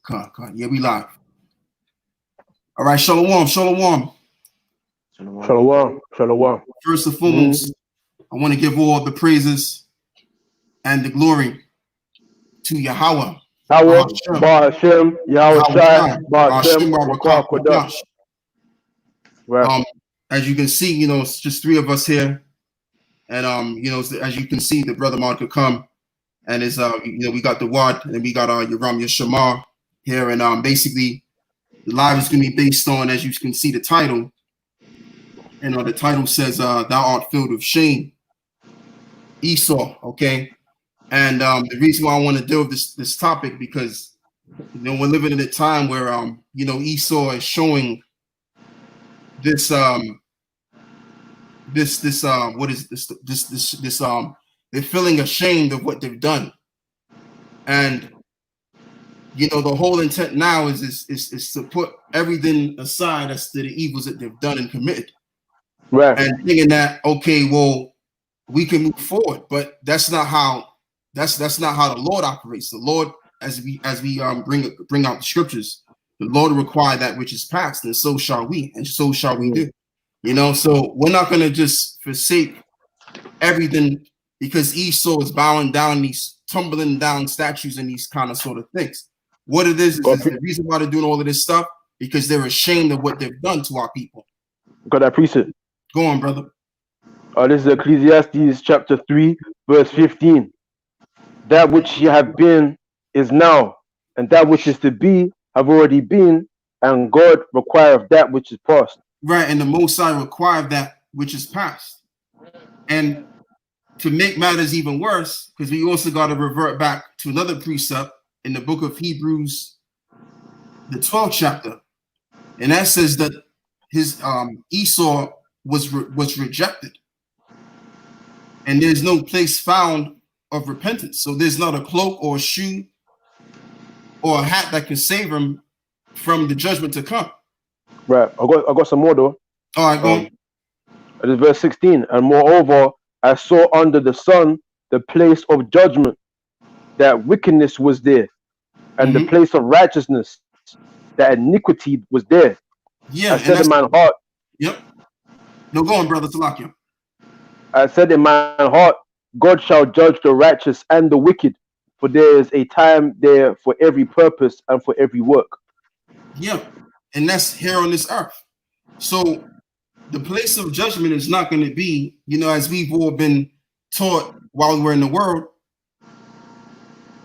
Yeah, we live. All right, shalom, shalom. Shalom, shalom. First and foremost, I want to give all the praises and the glory to Yahweh. Yahweh, Hashem, Yahweh Shai, Hashem, Wakar Kodash. Right. As you can see, it's just three of us here, and as you can see, the brother Mark could come, and is we got the Wad, and we got Yaram Yashamar here, and basically the live is going to be based on, as you can see, the title. And the title says, "Thou art filled with shame, Esau." Okay, and the reason why I want to deal with this topic because we're living in a time where Esau is showing this what is this they're feeling ashamed of what they've done, and the whole intent now is to put everything aside as to the evils that they've done and committed. Right. And thinking that, okay, well, we can move forward, but that's not how the Lord operates. The Lord, as we bring out the scriptures, the Lord will require that which is past, and so shall we, and so shall we do. So we're not gonna just forsake everything because Esau is bowing down these tumbling down statues and these kind of sort of things. What it is the reason why they're doing all of this stuff because they're ashamed of what they've done to our people. Got that precept. Go on, brother. This is Ecclesiastes chapter 3, verse 15. That which ye have been is now, and that which is to be have already been, and God requireth that which is past. Right, and the Most High require that which is past. And to make matters even worse, because we also got to revert back to another precept in the book of Hebrews, the 12th chapter, and that says that his Esau was rejected, and there's no place found of repentance. So there's not a cloak or a shoe or a hat that can save him from the judgment to come. Right. I got some more though. All right, go on. It is verse 16. And moreover, I saw under the sun the place of judgment, that wickedness was there, and the place of righteousness, that iniquity was there. Yeah. I said in my heart. Yep. No, go on, brother Talakia. I said in my heart, God shall judge the righteous and the wicked, for there is a time there for every purpose and for every work. Yeah, and that's here on this earth. So the place of judgment is not going to be, as we've all been taught while we're in the world,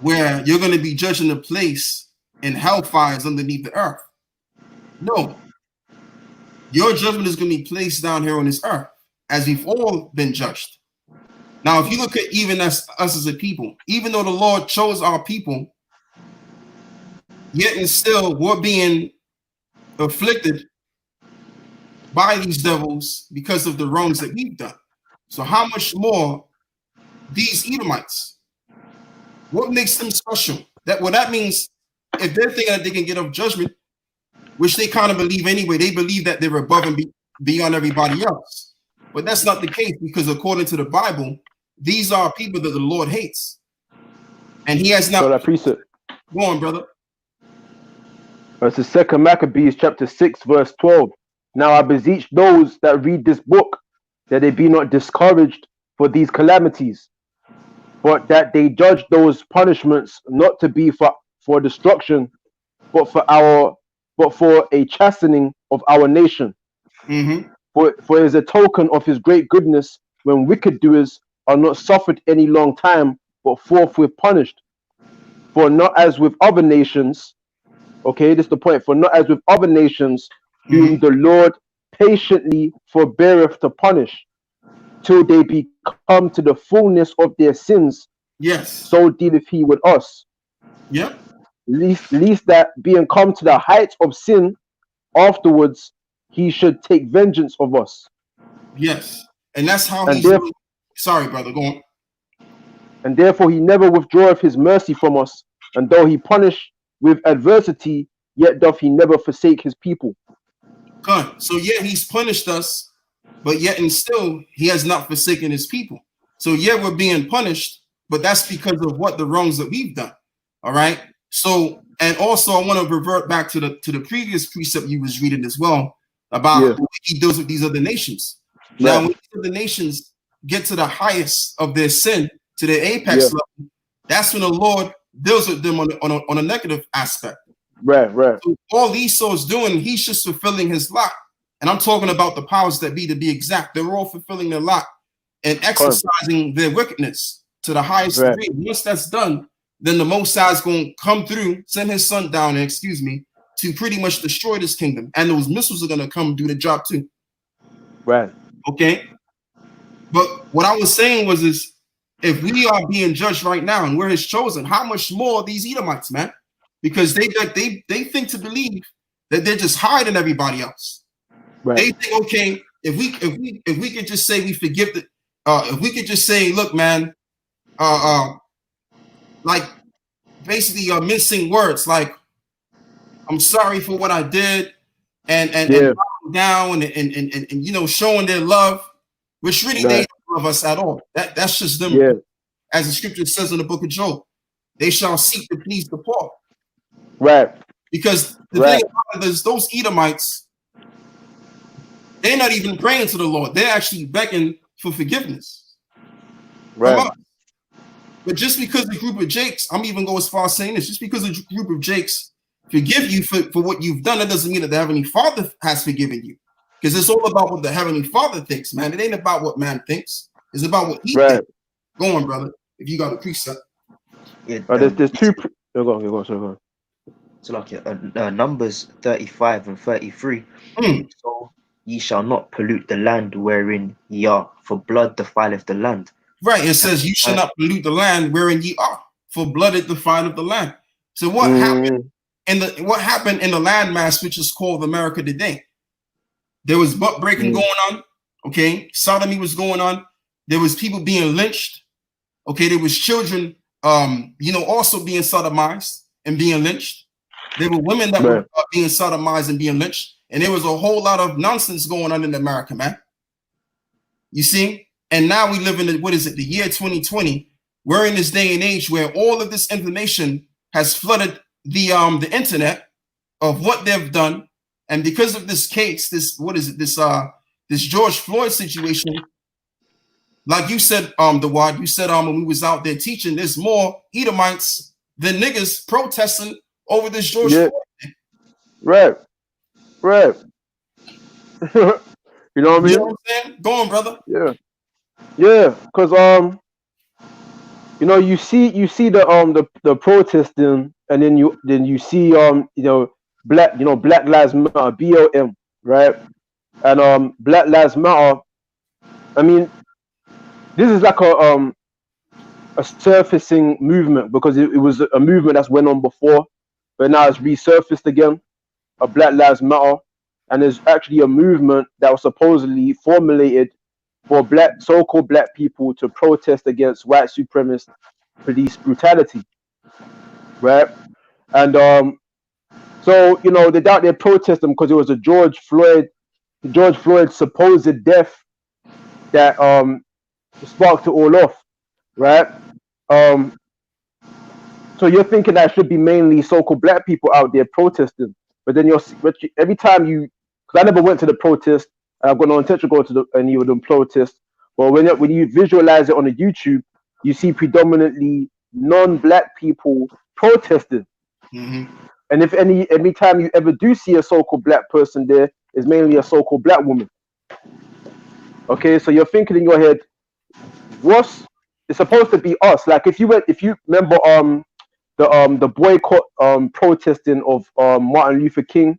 where you're going to be judging a place in hellfires underneath the earth. No. Your judgment is going to be placed down here on this earth, as we've all been judged. Now, if you look at even us as a people, even though the Lord chose our people, yet and still we're being afflicted by these devils because of the wrongs that we've done. So how much more these Edomites? What makes them special? That means if they're thinking that they can get off judgment, which they kind of believe anyway, they believe that they're above and beyond everybody else. But that's not the case, because according to the Bible, these are people that the Lord hates. And he has not. So that precept. Go on, brother. It's the second Maccabees chapter 6, verse 12. Now I beseech those that read this book, that they be not discouraged for these calamities, but that they judge those punishments not to be for destruction, but for a chastening of our nation. For it is a token of his great goodness when wicked doers are not suffered any long time, but forthwith punished. For not as with other nations, okay, this is the point, for not as with other nations, whom the Lord patiently forbeareth to punish, till they be come to the fullness of their sins. Yes. So dealeth he with us. Yep. Least that being come to the height of sin, afterwards he should take vengeance of us. Yes. And that's how sorry, brother, go on. And therefore he never withdraweth his mercy from us, and though he punish with adversity, yet doth he never forsake his people. Good. So yet he's punished us, but yet and still he has not forsaken his people. So yeah, we're being punished, but that's because of what the wrongs that we've done. All right. So And also, I want to revert back to the previous precept you was reading as well about what he deals with these other nations. Now, when these other nations get to the highest of their sin, to their apex level, that's when the Lord deals with them on a negative aspect. Right. So all Esau's doing, he's just fulfilling his lot. And I'm talking about the powers that be, to be exact. They're all fulfilling their lot and exercising their wickedness to the highest degree. Once that's done, then the Most High is going to come through, send his son down, to pretty much destroy this kingdom. And those missiles are going to come do the job too. Right. Okay. But what I was saying was, is if we are being judged right now and we're his chosen, how much more these Edomites, man? Because they think to believe that they're just higher than everybody else. Right. They think, okay, if we could just say we forgive the, if we could just say, look, man, like basically mincing words, like I'm sorry for what I did, and down and showing their love, which really they don't love us at all. That's just them. Yeah. As the scripture says in the book of Job, they shall seek to please the poor. Right. Because the thing about it is, those Edomites, they're not even praying to the Lord. They're actually begging for forgiveness. Right. But just because the group of Jakes, I'm even going as far as saying this, just because a group of Jakes forgive you for what you've done, that doesn't mean that the Heavenly Father has forgiven you. Because it's all about what the Heavenly Father thinks, man. It ain't about what man thinks. It's about what he thinks. Go on, brother, if you got a precept. Yeah, there's two. Go on. So like Numbers 35 and 33. So ye shall not pollute the land wherein ye are, for blood defileth the land. Right. It says you shall not pollute the land wherein ye are, for blood it defileth the land. So what happened in the landmass, which is called America today? There was butt breaking going on. Okay, sodomy was going on. There was people being lynched. Okay, there was children, also being sodomized and being lynched. There were women that were being sodomized and being lynched, and there was a whole lot of nonsense going on in America, man. You see, and now we live in the year 2020. We're in this day and age where all of this information has flooded the internet of what they've done, and because of this case, this George Floyd situation. Like you said, you said when we was out there teaching, there's more Edomites than niggas protesting over this George Floyd thing. Right. You know what I mean? You know what I'm saying? Go on, brother. Yeah. Because you see the protesting, and then you see Black Lives Matter, BLM, right? And Black Lives Matter. I mean, this is like a surfacing movement, because it was a movement that's went on before, but now it's resurfaced again. A Black Lives Matter, and there's actually a movement that was supposedly formulated for so-called black people to protest against white supremacist police brutality, right? And so they're out there protesting because it was a George Floyd's supposed death that sparked it all off, right? So you're thinking that should be mainly so-called black people out there protesting, but then every time because I never went to the protest, I've got no intention to go to any of them protests. But when you visualize it on a YouTube, you see predominantly non-black people protesting. Mm-hmm. And if every time you ever do see a so-called black person there, is mainly a so-called black woman. Okay, so you're thinking in your head, it's supposed to be us. Like if you remember the boycott protesting of Martin Luther King.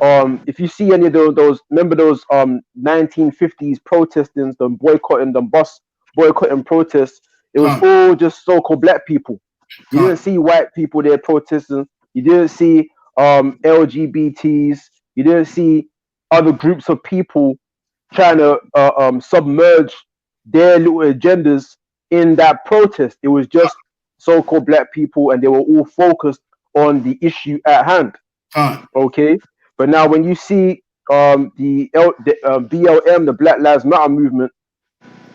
If you see any of those 1950s protestings, the boycotting, the bus boycotting protests, it was all just so-called black people. You didn't see white people there protesting. You didn't see LGBTs. You didn't see other groups of people trying to submerge their little agendas in that protest. It was just so-called black people, and they were all focused on the issue at hand. Okay, but now when you see the BLM, the Black Lives Matter movement,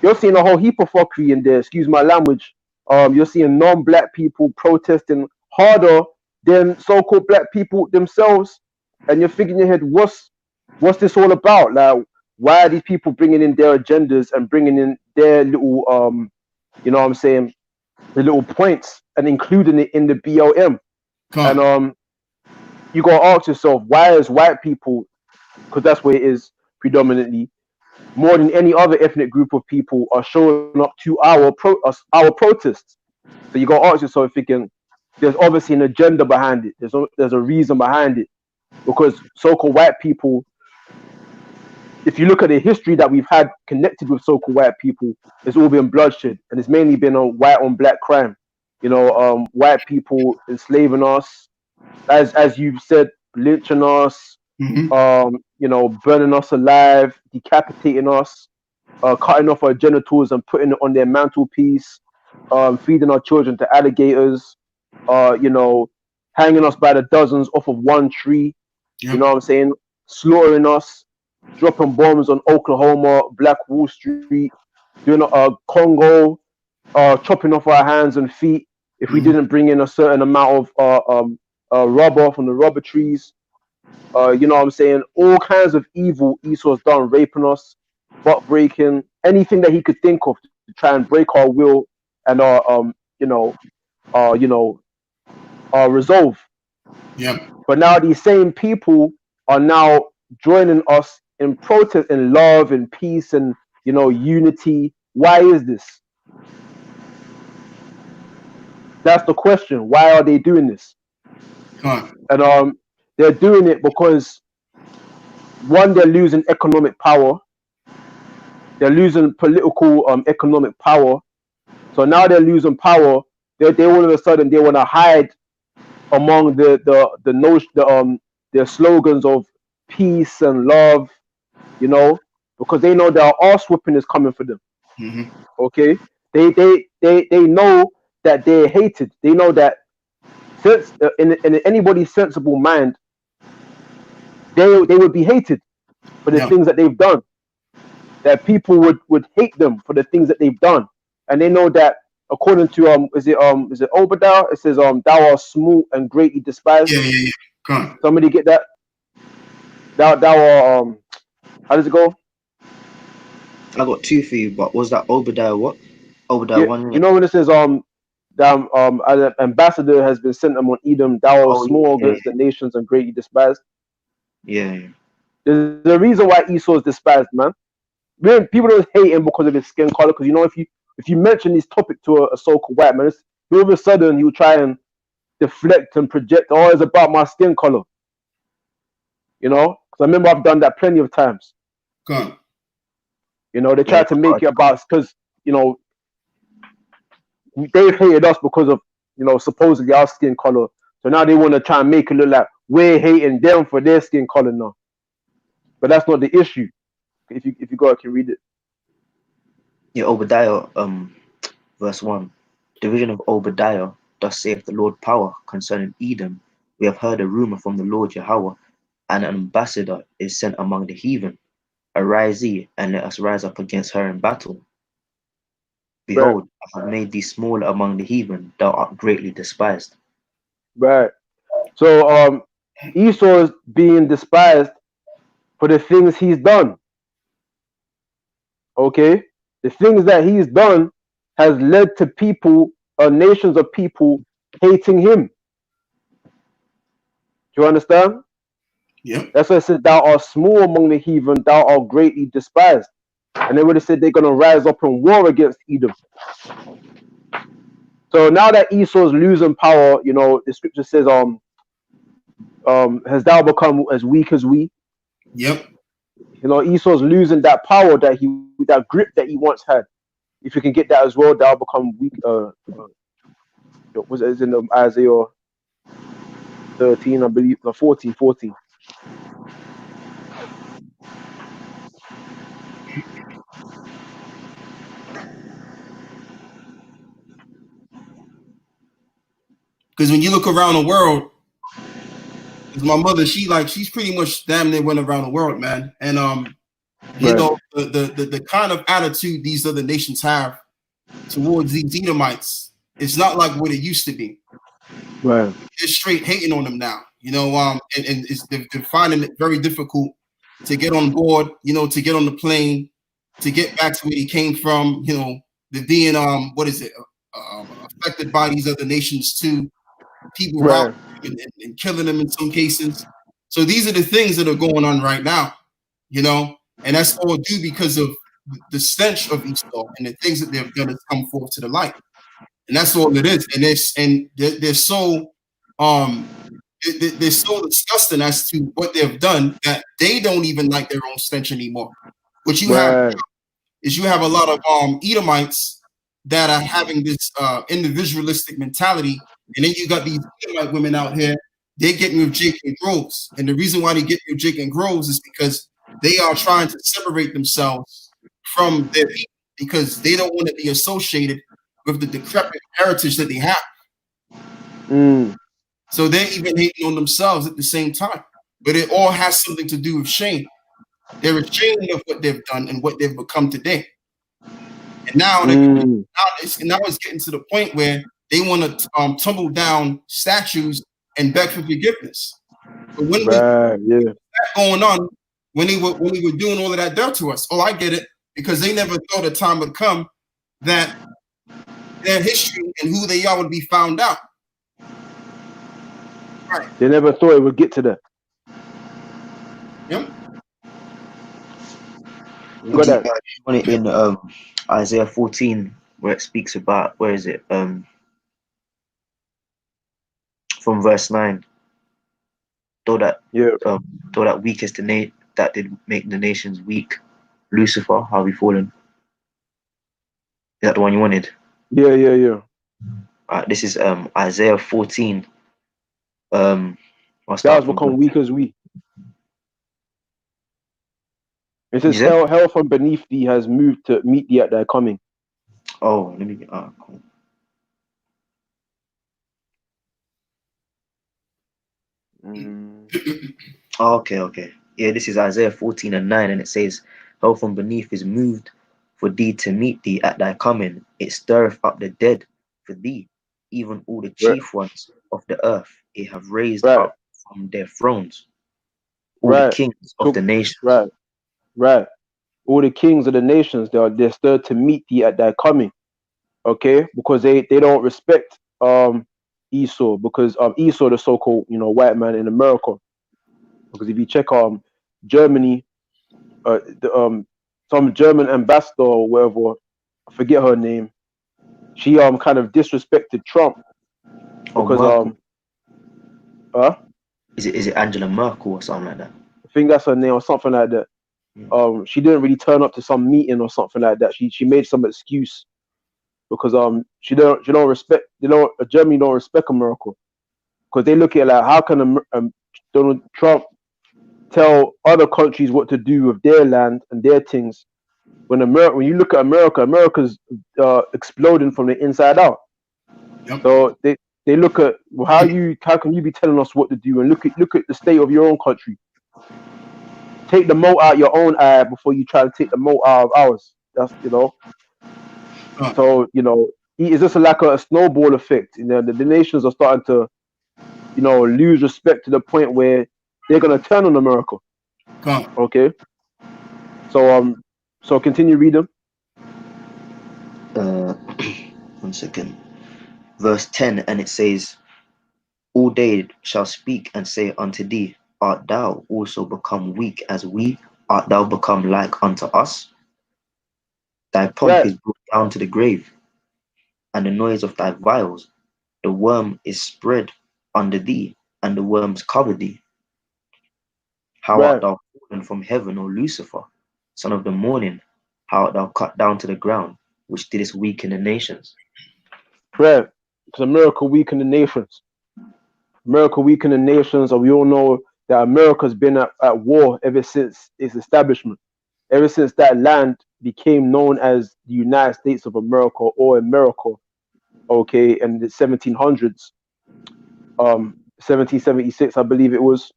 you're seeing a whole heap of fuckery in there. Excuse my language. You're seeing non-black people protesting harder than so-called black people themselves. And you're thinking in your head, what's this all about? Like, why are these people bringing in their agendas and bringing in their little, you know what I'm saying, the little points and including it in the BLM? And you gotta ask yourself, why is white people, because that's where it is predominantly, more than any other ethnic group of people are showing up to our protests? So you gotta ask yourself, thinking, there's obviously an agenda behind it. There's a reason behind it, because so-called white people, if you look at the history that we've had connected with so-called white people, it's all been bloodshed, and it's mainly been a white on black crime. You know, white people enslaving us, as you've said, lynching us, you know, burning us alive, decapitating us, cutting off our genitals and putting it on their mantelpiece, feeding our children to alligators, you know, hanging us by the dozens off of one tree. Yep. You know what I'm saying? Slaughtering us, dropping bombs on Oklahoma, Black Wall Street, doing Congo, chopping off our hands and feet if we didn't bring in a certain amount of rubber from the rubber trees. You know what I'm saying? All kinds of evil Esau's done, raping us, butt breaking, anything that he could think of to try and break our will and our our resolve. Yeah. But now these same people are now joining us in protest, in love, and peace, and you know, unity. Why is this? That's the question. Why are they doing this? And they're doing it because, one, they're losing economic power. They're losing political economic power. So now they're losing power. They all of a sudden they want to hide among their slogans of peace and love, you know, because they know their arse whooping is coming for them. Okay, they know that they're hated. They know that in anybody's sensible mind, they would be hated for the things that they've done. That people would hate them for the things that they've done, and they know that, according to is it Obadiah? It says thou art small and greatly despised. Yeah. Come on. Somebody get that? Thou art how does it go? I got two for you, but was that Obadiah what? Obadiah 1? You know when it says an ambassador has been sent among Edom, thou art small against the nations and greatly despised. Yeah. There's a reason why Esau is despised, man. People don't hate him because of his skin color, because you know, if you mention this topic to a so-called white man, all of a sudden he'll try and deflect and project, oh, it's about my skin color. You know, because I remember I've done that plenty of times. Come on. You know, they try to make it about, because, you know, they've hated us because of, you know, supposedly our skin color. So now they want to try and make it look like we're hating them for their skin color now. But that's not the issue. If you go, I can read it. Yeah, Obadiah, verse 1. The vision of Obadiah, thus saith the Lord power concerning Edom. We have heard a rumor from the Lord Yahweh, and an ambassador is sent among the heathen. Arise ye, and let us rise up against her in battle. Behold, I have made thee smaller among the heathen, thou art greatly despised. Right. So Esau is being despised for the things he's done. Okay? The things that he's done has led to people, nations of people hating him. Do you understand? Yeah. That's why it says, thou art small among the heathen, thou art greatly despised. And they would have said they're going to rise up in war against Edom. So now that Esau's losing power, you know, the scripture says, has thou become as weak as we? Yep. You know, Esau's losing that power that grip that he once had. If you can get that as well, thou become weak. Was it in Isaiah 13, I believe, 14. Because when you look around the world, because my mother, she's pretty much damn near went around the world, man. And you know, the kind of attitude these other nations have towards these Edomites, it's not like what it used to be. Right. They're straight hating on them now, you know, and they're finding it very difficult to get on board, you know, to get on the plane, to get back to where he came from, you know, the being affected by these other nations too, people Right. robbing them and killing them in some cases. So these are the things that are going on right now, you know, and that's all due because of the stench of Esau and the things that they've done has come forth to the light, and that's all it is. And they're so um they're so disgusting as to what they've done that they don't even like their own stench anymore. What you have Right. is you have a lot of Edomites that are having this individualistic mentality, and then you got these Edomite women out here. They're getting with Jake and Groves, and the reason why they get with Jake and Groves is because they are trying to separate themselves from their people because they don't want to be associated with the decrepit heritage that they have. Mm. So they're even hating on themselves at the same time. But it all has something to do with shame. They're ashamed of what they've done and what they've become today. And now, now it's getting to the point where they want to tumble down statues and beg for forgiveness. But when was that going on when they were doing all of that dirt to us? Oh, I get it, because they never thought a time would come that their history and who they are would be found out. Right. They never thought it would get to that. Yep. You got that. In Isaiah 14, where it speaks about, where is it? From verse 9. Though that weakest that did make the nations weak, Lucifer, how we fallen. Is that the one you wanted? Yeah. This is Isaiah 14. I'll That start has from become weak as we. It says, You said? hell from beneath thee has moved to meet thee at thy coming. Oh, let me get cool. Okay. Yeah, this is Isaiah 14 and 9, and it says, hell from beneath is moved for thee to meet thee at thy coming. It stirreth up the dead for thee, even all the chief ones of the earth. It have raised up from their thrones all the kings of the nations. Right. All the kings of the nations, they're stirred to meet thee at thy coming. Okay, because they don't respect Esau, because Esau, the so-called white man in America. Because if you check Germany, some German ambassador or whatever, I forget her name, she kind of disrespected Trump because is it Angela Merkel or something like that? I think that's her name or something like that. She didn't really turn up to some meeting or something like that. She made some excuse because Germany don't respect America, because they look at it like, how can Donald Trump tell other countries what to do with their land and their things when you look at America's exploding from the inside out. Yep. So they look at how can you be telling us what to do, and look at the state of your own country. Take the mote out your own eye before you try to take the mote out of ours. That's So it's just like a snowball effect. The nations are starting to lose respect to the point where they're gonna turn on America. Okay. So continue reading. 1 second. Verse 10, and it says, all day shall speak and say unto thee, art thou also become weak as we? Art thou become like unto us? Thy pomp is brought down to the grave, and the noise of thy vials. The worm is spread under thee, and the worms cover thee. How art thou fallen from heaven, O Lucifer, son of the morning? How art thou cut down to the ground, which didst weaken the nations? Right. It's America weaken the nations. America weaken the nations, and we all know that America's been at war ever since its establishment. Ever since that land became known as the United States of America, or America, okay, in the 1700s, 1776, I believe it was.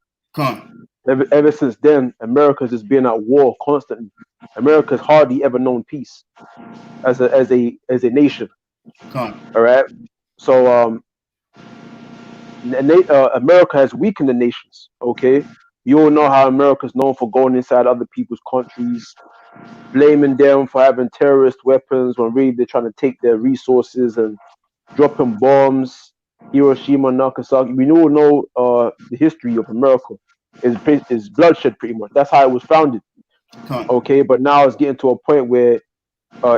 Ever since then, America's just been at war constantly. America's hardly ever known peace as a nation. All right. So America has weakened the nations. Okay, you all know how America is known for going inside other people's countries, blaming them for having terrorist weapons when really they're trying to take their resources and dropping bombs. Hiroshima, Nagasaki. We all know the history of America is bloodshed, pretty much. That's how it was founded. Con. Okay, but now it's getting to a point where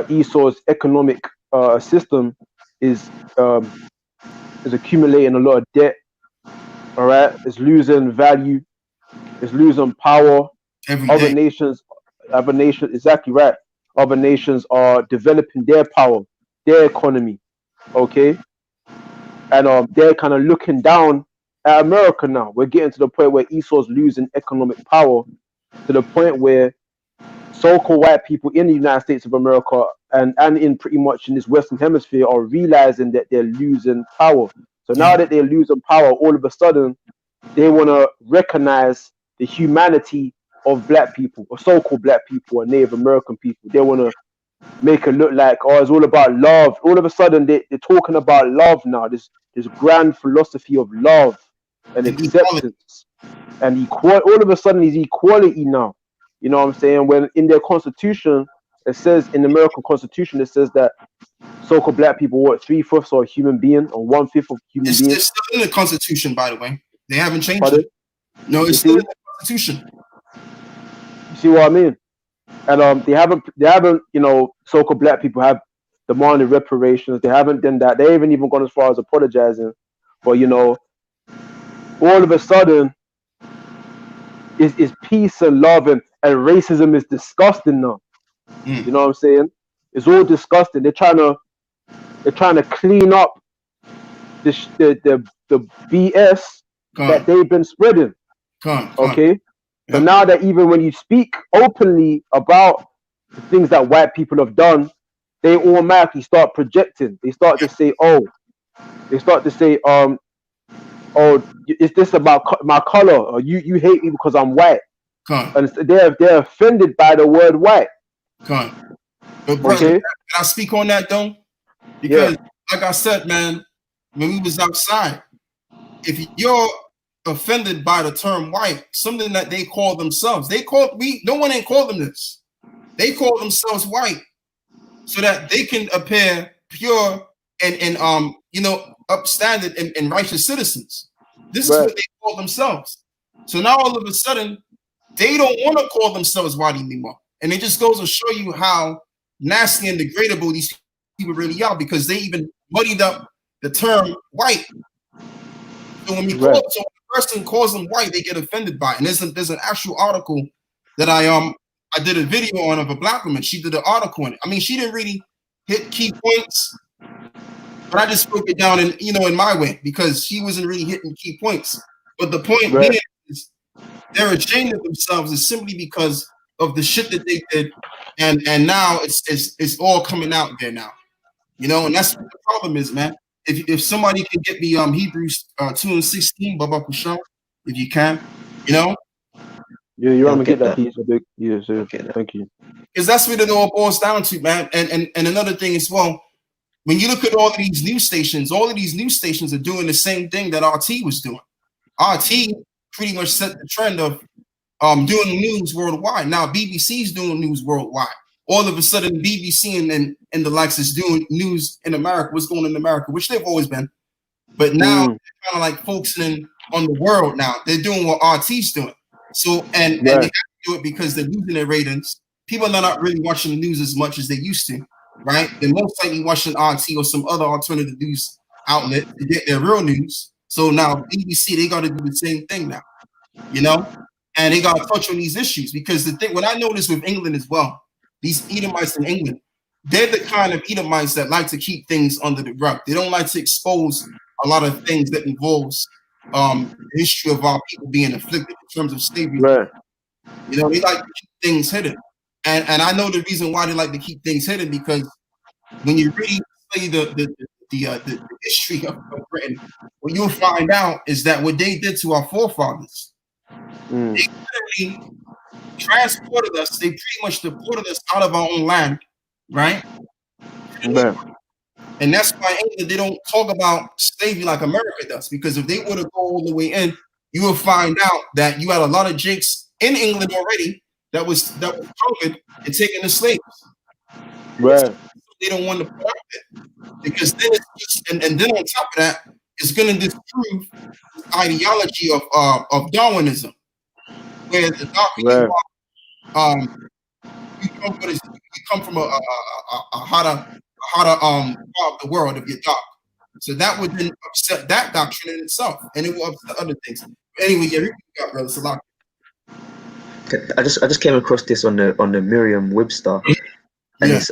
Esau's economic system is accumulating a lot of debt. All right, it's losing value, it's losing power. Every Other day. nations, exactly right. Other nations are developing their power, their economy. Okay, and they're kind of looking down at America now. We're getting to the point where Esau's losing economic power to the point where so-called white people in the United States of America and in pretty much in this Western Hemisphere are realizing that they're losing power. So now Yeah. that they're losing power, all of a sudden they want to recognize the humanity of black people or so-called black people or Native American people. They want to make it look like, oh, it's all about love. All of a sudden they're talking about love now. This grand philosophy of love and And equality. acceptance and all of a sudden is equality now. You know what I'm saying? When in their constitution, it says in the American Constitution, it says that so-called black people were 3/5 of a human being or 1/5 of human being. It's still in the Constitution, by the way. They haven't changed Pardon? it. No, You it's still see? in the Constitution. You see what I mean? And they haven't, so-called black people have demanded reparations. They haven't done that. They haven't even gone as far as apologizing. But all of a sudden, is peace and love and racism is disgusting now. Mm. You know what I'm saying? It's all disgusting. They're trying to clean up the BS that they've been spreading. Okay, so Yep. now that even when you speak openly about the things that white people have done, they automatically start projecting. They start to say, oh, is this about my color? Or you hate me because I'm white? And they're offended by the word white. But brother, Okay. can I speak on that though? Because like I said, man, when we was outside, if you're offended by the term white, something that they call themselves, no one ain't called them this. They call themselves white so that they can appear pure and upstanding and righteous citizens. This is what they call themselves. So now all of a sudden, they don't want to call themselves white anymore. And it just goes to show you how nasty and degradable these people really are, because they even muddied up the term white. So when when a person calls them white, they get offended by it. And there's an actual article that I did a video on of a black woman. She did an article on it. I mean, she didn't really hit key points, but I just broke it down in my way, because she wasn't really hitting key points. But the point being is they're ashamed of themselves is simply because of the shit that they did, and now it's all coming out there now. And that's what the problem is, man. If somebody can get me Hebrews 2:16, Baba Kushan, if you can, Yeah, you want to get that piece a big. Yeah, sir. Thank you. Because that's what it all boils down to, man. And another thing as well, when you look at all of these news stations are doing the same thing that RT was doing. RT pretty much set the trend of doing news worldwide. Now BBC's doing news worldwide. All of a sudden, BBC and the likes is doing news in America. What's going on in America, which they've always been. But now they're kind of like focusing on the world now. They're doing what RT's doing. So, and they have to do it because they're losing their ratings. People are not really watching the news as much as they used to, right? They're most likely watching RT or some other alternative news outlet to get their real news. So now BBC, they got to do the same thing now, and they got to touch on these issues, because the thing, what I noticed with England as well, these Edomites in England, they're the kind of Edomites that like to keep things under the rug. They don't like to expose a lot of things that involves the history of our people being afflicted in terms of slavery. They like to keep things hidden. And I know the reason why they like to keep things hidden, because when you really study the history of Britain, what you'll find out is that what they did to our forefathers, they literally transported us. They pretty much deported us out of our own land, right? And that's why England, they don't talk about slavery like America does. Because if they were to go all the way in, you will find out that you had a lot of Jakes in England already that was conquered and taken as slaves. Right. They don't want to put up it. Because then it's just, and then on top of that, it's going to disprove the ideology of Darwinism, where the darker you come from a hotter part of the world if you're dark. So that would then upset that doctrine in itself, and it will upset other things. Anyway, yeah, you got brother Salah. I just came across this on the Merriam-Webster, and it's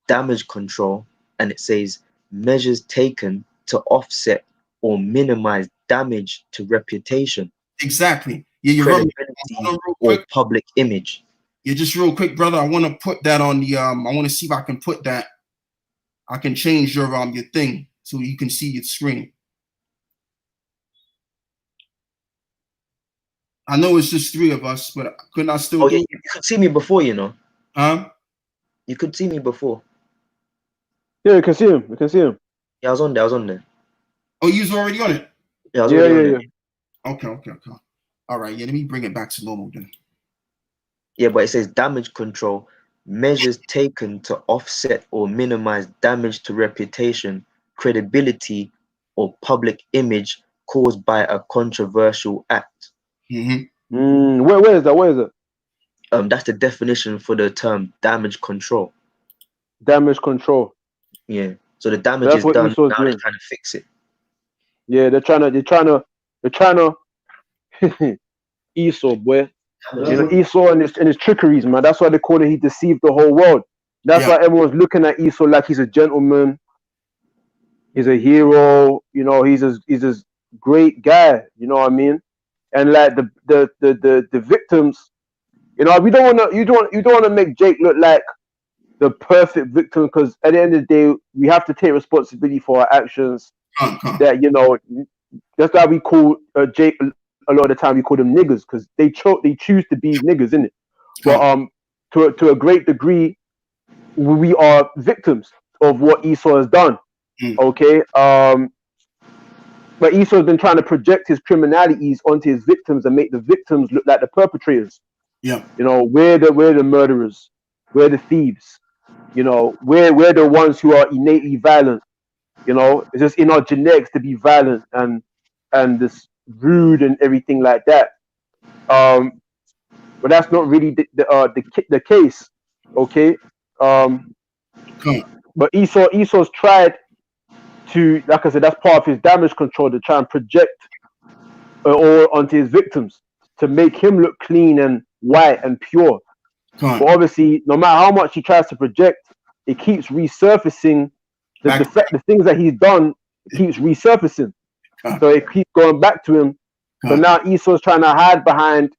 damage control, and it says measures taken to offset or minimize damage to reputation, Exactly. Yeah, you're credibility, or public image. Yeah, just real quick, brother. I want to put that on the. I want to see if I can put that. I can change your thing so you can see your screen. I know it's just three of us, but couldn't I still? Oh yeah, you could see me before, you know. Huh? You could see me before. Yeah, you can see him. You can see him. Yeah, I was on there. Oh, you was already on it. Yeah, I was already on it. Okay. All right. Yeah, let me bring it back to normal then. Yeah, but it says damage control, measures taken to offset or minimize damage to reputation, credibility, or public image caused by a controversial act. Mm-hmm. Where is that? Where is it? That's the definition for the term damage control. Damage control. Yeah. So the damage is done. Now they're trying to fix it. Yeah, they're trying to Esau, boy. You know, Esau and his trickeries, man. That's why they call it he deceived the whole world. That's why everyone's looking at Esau like he's a gentleman. He's a hero. You know, he's a great guy. You know what I mean? And like the victims, you know, you don't want to make Jake look like the perfect victim, because at the end of the day, we have to take responsibility for our actions. That, you know, that's why we call Jake. A lot of the time we call them niggers, because they choose to be niggers, innit? But to a great degree, we are victims of what Esau has done. Okay. But Esau has been trying to project his criminalities onto his victims and make the victims look like the perpetrators. Yeah. You know, we're the murderers, we're the thieves. You know, we're the ones who are innately violent. You know, it's just in our genetics to be violent and this rude and everything like that. But that's not really the case. Okay. But Esau's tried to, like I said, that's part of his damage control, to try and project all onto his victims to make him look clean and white and pure. But obviously, no matter how much he tries to project, it keeps resurfacing. The things that he's done keeps resurfacing. So it keeps going back to him. So now Esau's trying to hide behind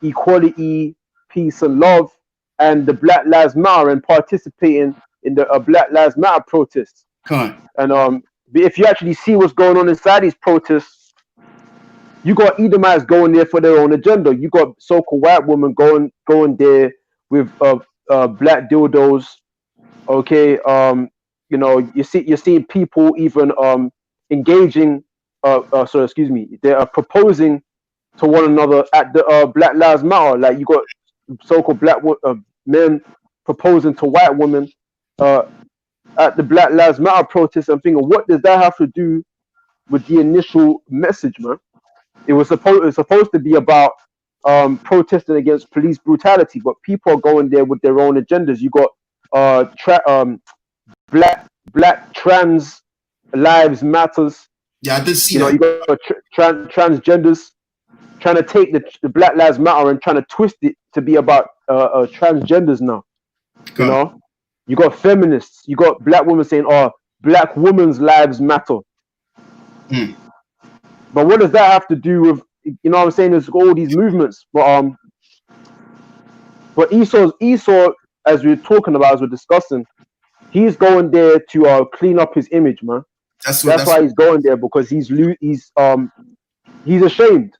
equality, peace, and love, and the Black Lives Matter, and participating in the Black Lives Matter protests. And if you actually see what's going on inside these protests, you got Edomites going there for their own agenda. You got so-called white women going there with black dildos. Okay, you know, you're seeing people even engaging. They are proposing to one another at the Black Lives Matter. Like, you got so-called black men proposing to white women at the Black Lives Matter protest. I'm thinking, what does that have to do with the initial message, man? It was supposed to be about protesting against police brutality, but people are going there with their own agendas. You got black trans lives matters. Yeah, I did see that. You got transgenders trying to take the Black Lives Matter and trying to twist it to be about transgenders now. You know, you got feminists. You got black women saying, "Oh, black women's lives matter." But what does that have to do with, you know what I'm saying? There's all these movements, but Esau, as we're talking about, as we're discussing, he's going there to clean up his image, man. That's why he's going there, because he's ashamed.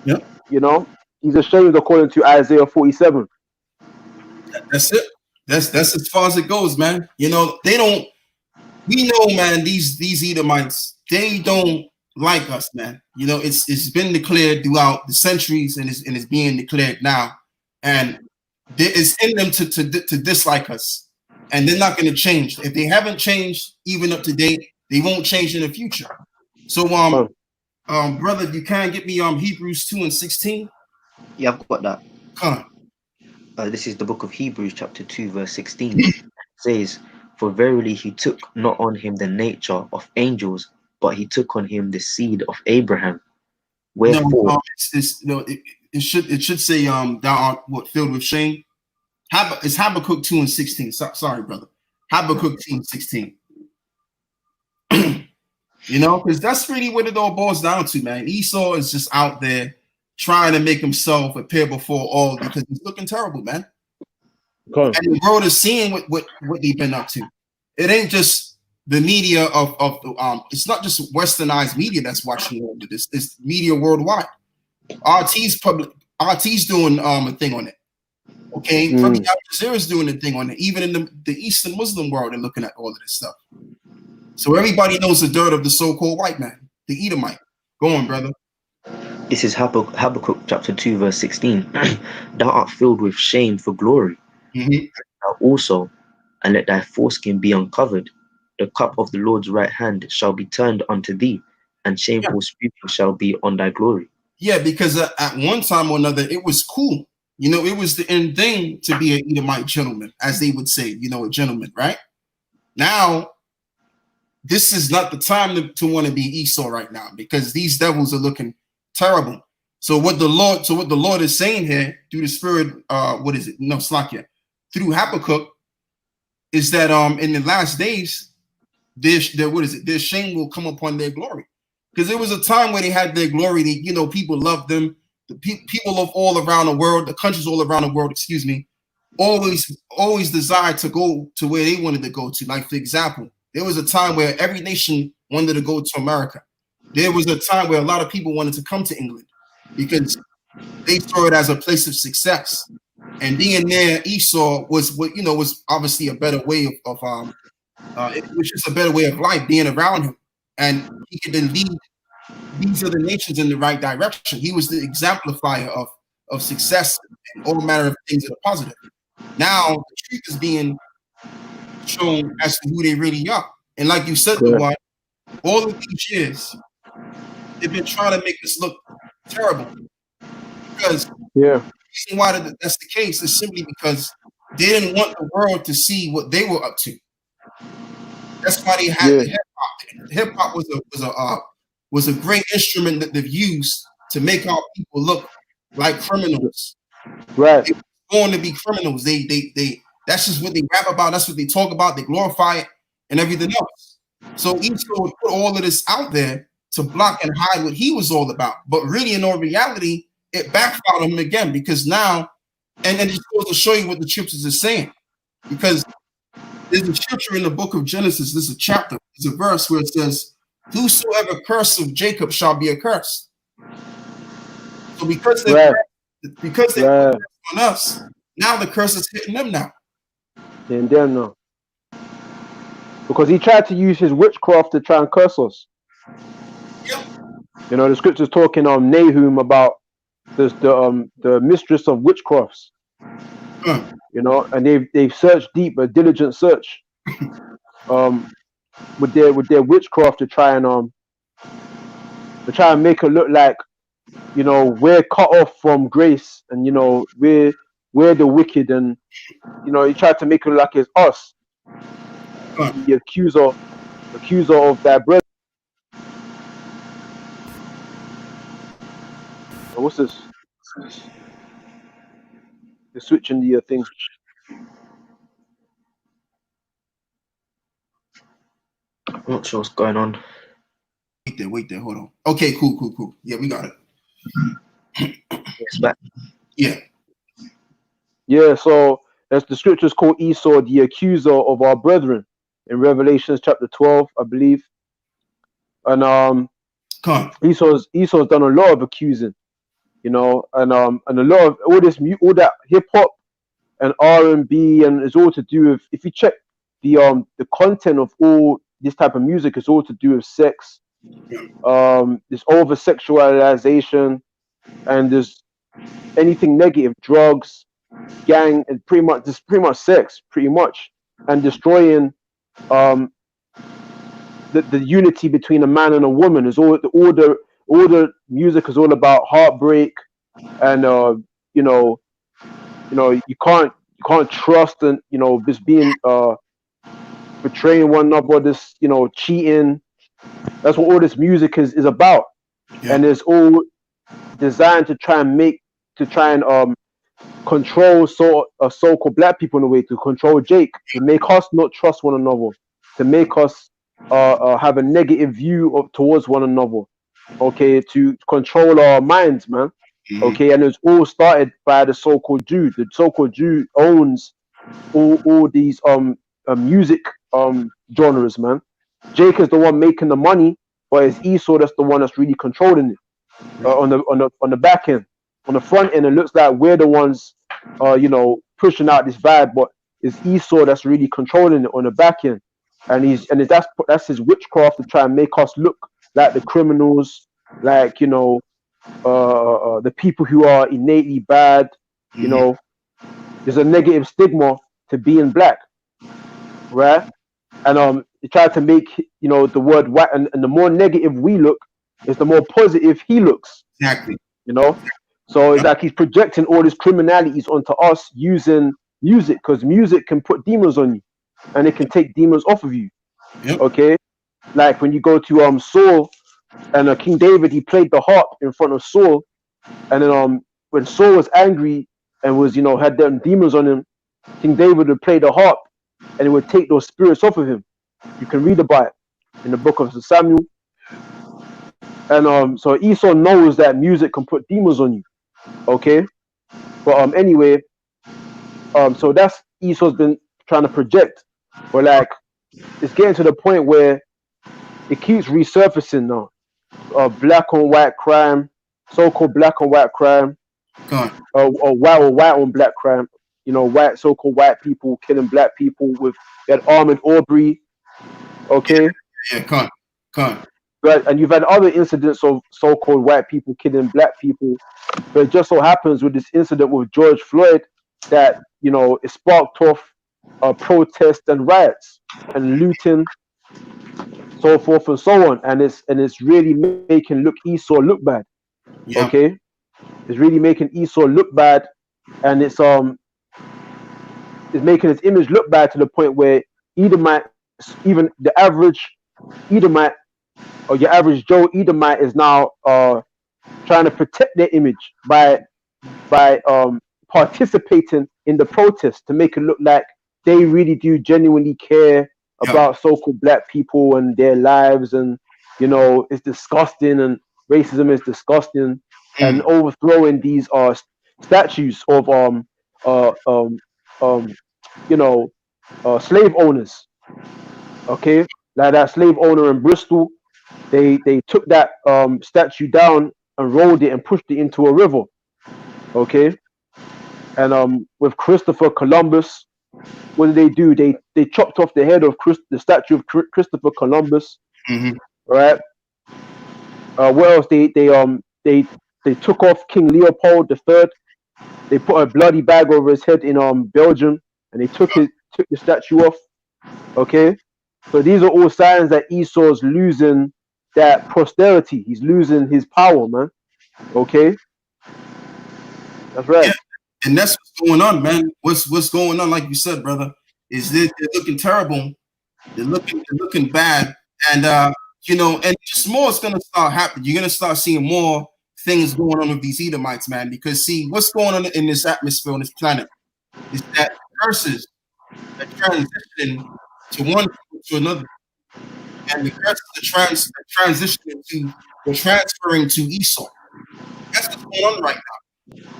Yeah. You know, he's ashamed according to Isaiah 47. That's it. That's as far as it goes, man. You know, they don't. we know, man, these Edomites, they don't like us, man. You know, it's been declared throughout the centuries, and it's being declared now, and it's in them to dislike us, and they're not going to change. If they haven't changed even up to date, they won't change in the future. So brother, you can get me Hebrews 2:16. Yeah, I've got that. Come on. This is the book of Hebrews, chapter 2, verse 16. It says, "For verily he took not on him the nature of angels, but he took on him the seed of Abraham. Wherefore," No, it should say thou art what filled with shame. It's Habakkuk 2:16. Sorry, brother. Habakkuk 2:16. You know, because that's really what it all boils down to, man. Esau is just out there trying to make himself appear before all because he's looking terrible, man. And the world is seeing what they've been up to. It ain't just the media of it's not just westernized media that's watching all of this. It's media worldwide. RT's doing a thing on it. Okay, Al Jazeera's doing a thing on it. Even in the Eastern Muslim world, they're looking at all of this stuff. So everybody knows the dirt of the so-called white man, the Edomite. Go on, brother. This is Habakkuk chapter 2, verse 16. "Thou art filled with shame for glory. Thou also, and let thy foreskin be uncovered. The cup of the Lord's right hand shall be turned unto thee, and shameful speaking shall be on thy glory." Yeah, because at one time or another, it was cool. You know, it was the end thing to be an Edomite gentleman, as they would say, you know, a gentleman, right? Now, this is not the time to want to be Esau right now, because these devils are looking terrible. So what the Lord is saying here through the Spirit, what is it? No, Slakia, through Habakkuk, is that in the last days, their shame will come upon their glory. Because there was a time where they had their glory, you know, people loved them. The people of all around the world, the countries all around the world, excuse me, always desired to go to where they wanted to go to. Like, for example, there was a time where every nation wanted to go to America. There was a time where a lot of people wanted to come to England because they saw it as a place of success. And being there, Esau was obviously a better way of it was just a better way of life being around him. And he could then lead these other nations in the right direction. He was the exemplifier of success and all manner of things that are positive. Now the truth is being shown as to who they really are. And like you said, all of these years, they've been trying to make us look terrible. Because the reason why that's the case is simply because they didn't want the world to see what they were up to. That's why they had the hip hop. Hip hop was a great instrument that they've used to make our people look like criminals. Right. They were born to be criminals. They that's just what they rap about. That's what they talk about. They glorify it and everything else. So Esau would put all of this out there to block and hide what he was all about. But really, in all reality, it backfired on him again, because now, and it just goes to show you what the scriptures are saying. Because there's a scripture in the book of Genesis, there's a chapter, there's a verse where it says, "Whosoever curse of Jacob shall be accursed." So because they're on us, now the curse is hitting them now. And them now. Because he tried to use his witchcraft to try and curse us. Yep. You know, the scriptures talking on Nahum about the mistress of witchcrafts. You know, and they've searched deep, a diligent search, with their witchcraft to try and make it look like, you know, we're cut off from grace, and you know we're the wicked, and you know he tried to make it look like it's us, the accuser of thy brethren. What's this? They're switching the thing. I'm not sure what's going on. Wait there, hold on. Okay, cool. Yeah, we got it. It's back. Yeah, so as the scriptures call Esau the accuser of our brethren in Revelations chapter 12, I believe. And Esau's done a lot of accusing, you know, and a lot of all that hip hop and R&B, and it's all to do with, if you check the content of all this type of music is all to do with sex. There's over sexualization, and there's anything negative, drugs, gang, and pretty much sex, pretty much, and destroying the unity between a man and a woman. Is all the music is all about heartbreak, and you can't trust, and just being betraying one another, this cheating. That's what all this music is about, and it's all designed to try and control so-called black people in a way, to control Jake, to make us not trust one another, to make us have a negative view towards one another. Okay, to control our minds, man. Okay, and it's all started by the so-called Jew. The so-called Jew owns all these music genres, man. Jake is the one making the money, but it's Esau that's the one that's really controlling it on the back end. On the front end, it looks like we're the ones, pushing out this vibe, but it's Esau that's really controlling it on the back end, and that's his witchcraft to try and make us look like the criminals, like the people who are innately bad. There's a negative stigma to being black, right? And he tried to make the word white, and the more negative we look, is the more positive he looks. Exactly. So it's like he's projecting all his criminalities onto us using music, because music can put demons on you, and it can take demons off of you. Yep. Okay, like when you go to Saul and King David, he played the harp in front of Saul, and then when Saul was angry and was had them demons on him, King David would play the harp, and it would take those spirits off of him. You can read about it in the book of Samuel. And so Esau knows that music can put demons on you. Okay, but anyway, so that's Esau's been trying to project, but like it's getting to the point where it keeps resurfacing now. Black on white crime, so-called black on white crime, or white on black crime. White so-called white people killing black people with that Ahmaud Arbery. Okay. Yeah, con. Right, and you've had other incidents of so-called white people killing black people, but it just so happens with this incident with George Floyd that it sparked off protests and riots and looting, so forth and so on, and it's really making Esau look bad. Yeah. Okay, it's really making Esau look bad, and it's making his image look bad to the point where Edomite, even the average Edomite, or your average Joe Edomite, is now trying to protect their image by participating in the protest to make it look like they really do genuinely care about so-called black people and their lives, and it's disgusting, and racism is disgusting, and overthrowing these statues of slave owners. Okay, like that slave owner in Bristol, they took that statue down and rolled it and pushed it into a river. Okay, and with Christopher Columbus, what did they do? They chopped off the head of the statue of Christopher Columbus. Right. What else? They took off King Leopold III. They put a bloody bag over his head in Belgium, and they took the statue off. Okay, so these are all signs that Esau's losing that posterity. He's losing his power, man. Okay, that's right. Yeah. And that's what's going on, man. What's going on? Like you said, brother, is they're looking terrible. They're looking bad, and and just more is gonna start happening. You're gonna start seeing more things going on with these Edomites, man. Because see, what's going on in this atmosphere on this planet is that curses are transitioning to one to another, and the curses are transitioning they're transferring to Esau. That's what's going on right now.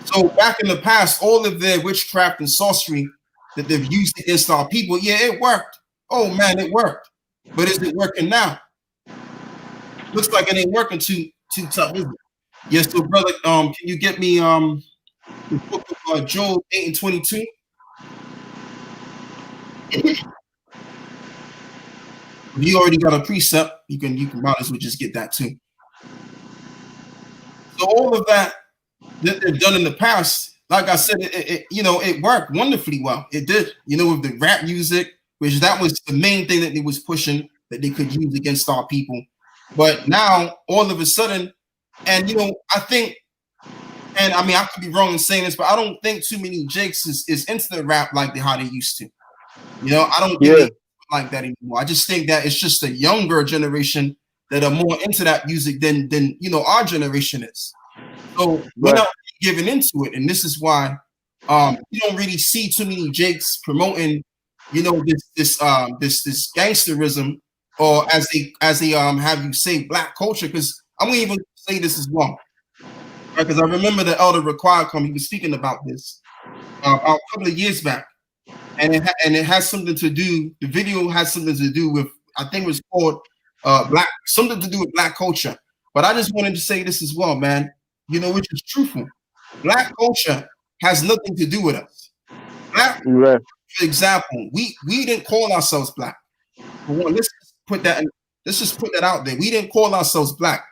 So back in the past, all of their witchcraft and sorcery that they've used against our people, yeah, it worked. Oh man, it worked. But is it working now? Looks like it ain't working too tough, is it? Yes, so brother, can you get me the book of Job 8 and 22? If you already got a precept, you can might as well just get that too. So all of that they've done in the past, like I said, it worked wonderfully well. It did, with the rap music, which that was the main thing that they was pushing that they could use against our people. But now all of a sudden, and I think, and I mean I could be wrong in saying this, but I don't think too many Jakes is into the rap like how they used to. I don't think they like that anymore. I just think that it's just a younger generation that are more into that music than our generation is. So we're not giving into it, and this is why you don't really see too many Jakes promoting, this gangsterism, or as they have you say black culture. Because I'm gonna even say this as well, right? Because I remember the Elder Required he was speaking about this a couple of years back, and it has something to do. The video has something to do with, I think it was called something to do with black culture. But I just wanted to say this as well, man. Which is truthful. Black culture has nothing to do with us. Black, for example, we didn't call ourselves black. For one, let's just put that out there. We didn't call ourselves black.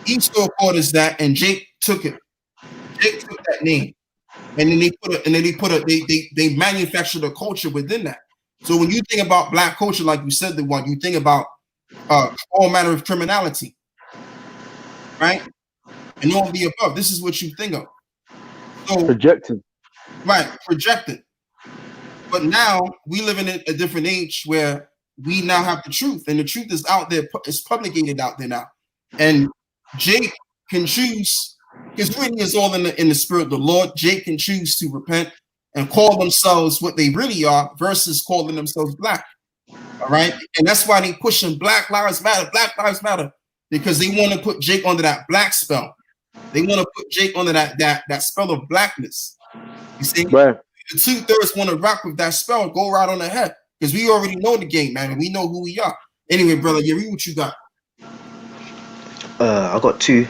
Esau called us that, and Jake took it. Jake took that name, and then they manufactured a culture within that. So when you think about black culture, like you said, you think about all manner of criminality, right? And all the above. This is what you think of. So projected. Right, projected. But now we live in a different age where we now have the truth, and the truth is out there. It's publicated out there now, and Jake can choose, because really is all in the spirit of the Lord. Jake can choose to repent and call themselves what they really are, versus calling themselves black. All right, and that's why they pushing Black Lives Matter, because they want to put Jake under that black spell. They want to put Jake under that spell of blackness. You see, the 2/3 want to rock with that spell and go right on ahead, because we already know the game, man, and we know who we are. Anyway, brother, read what you got. I got two.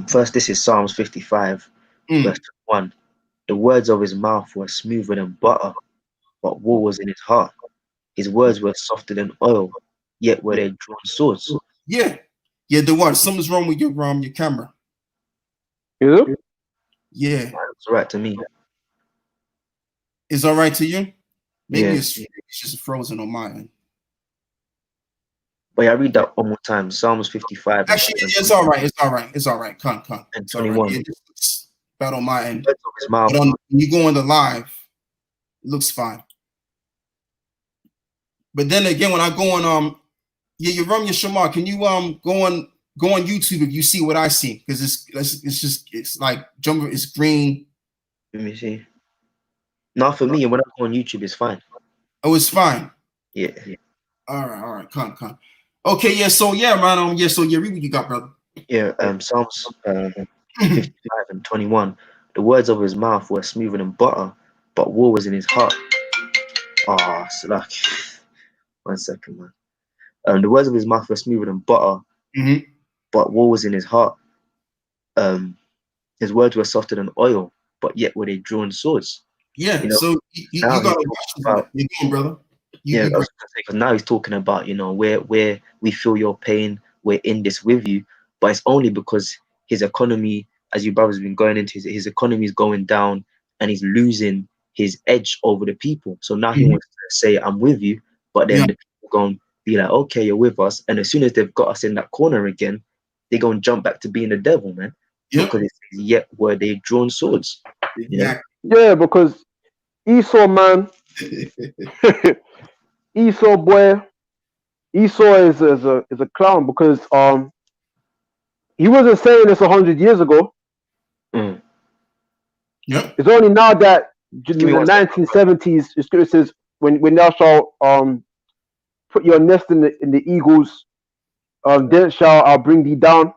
First, this is Psalms 55, verse 1. The words of his mouth were smoother than butter, but war was in his heart. His words were softer than oil, yet were they drawn swords. Yeah, the what? Something's wrong with your camera. Yeah. It's all right to me. It's all right to you? Maybe Yeah. it's just frozen on my end. But yeah, I read that one more time. Psalms 55. Actually, it's all right. It's all right. Come. And 21. It just looks bad on my end. Words of his mouth. But when you go on the live, it looks fine. But then again, when I go on you run your Shamar, can you go on YouTube if you see what I see? Because it's like jumper, it's green. Let me see. No, for me, when I go on YouTube, it's fine. Oh, it's fine. Yeah. All right. Come. Okay, yeah. So yeah, man. Read what you got, brother. Yeah. Psalms 55 and 21. The words of his mouth were smoother than butter, but war was in his heart. Slack. 1 second, man. The words of his mouth were smoother than butter, but war was in his heart. His words were softer than oil, but yet were they drawn swords. Yeah. So you got to watch that. You're going, brother. Because now he's talking about, where we feel your pain, we're in this with you, but it's only because his economy, as you brothers have been going into, his economy is going down, and he's losing his edge over the people. So now he wants to say, I'm with you, but then the people going to be like, okay, you're with us. And as soon as they've got us in that corner again, they're going to jump back to being the devil, man. Because it says, yet were they drawn swords. Exactly. Yeah, because Esau, man, Esau boy, Esau is a clown, because he wasn't saying this 100 years ago. Yeah. It's only now that in the 1970s, the scripture says, when thou shalt put your nest in the eagles, then shall I bring thee down.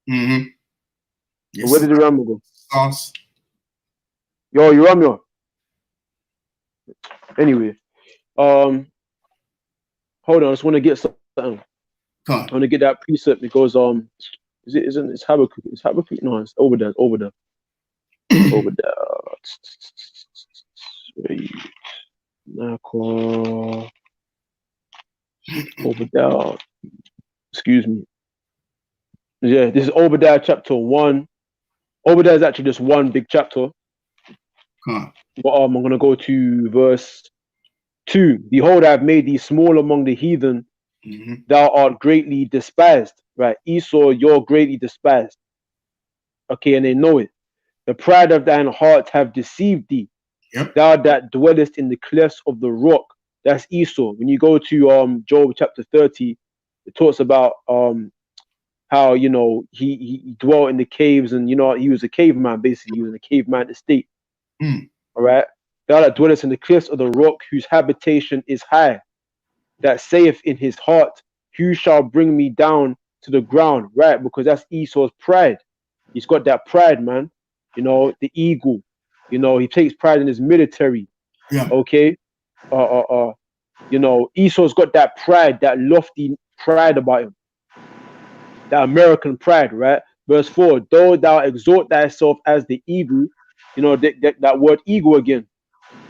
Yes. Where did the ram go? Sauce. Yo, you ram. Anyway, hold on, I just want to get something. I want to get that precept because it's Habakkuk? It's Habakkuk? No, it's over there. Over there. Wait. Obadiah. Excuse me. Yeah, this is Obadiah chapter 1. Obadiah is actually just one big chapter. But I'm gonna go to verse 2. Behold, I have made thee small among the heathen. Thou art greatly despised. Right, Esau, you're greatly despised. Okay, and they know it. The pride of thine heart have deceived thee. Yep. Thou that dwellest in the clefts of the rock. That's Esau. When you go to Job chapter 30, it talks about how he dwelt in the caves, and he was a caveman, basically. He was in a caveman estate. All right. Thou that dwellest in the cliffs of the rock, whose habitation is high, that saith in his heart, who shall bring me down to the ground? Right, because that's Esau's pride. He's got that pride, man. The eagle. He takes pride in his military. Yeah. Okay. Esau's got that pride, that lofty pride about him. That American pride, right? Verse 4, though thou exalt thyself as the eagle, that word eagle again.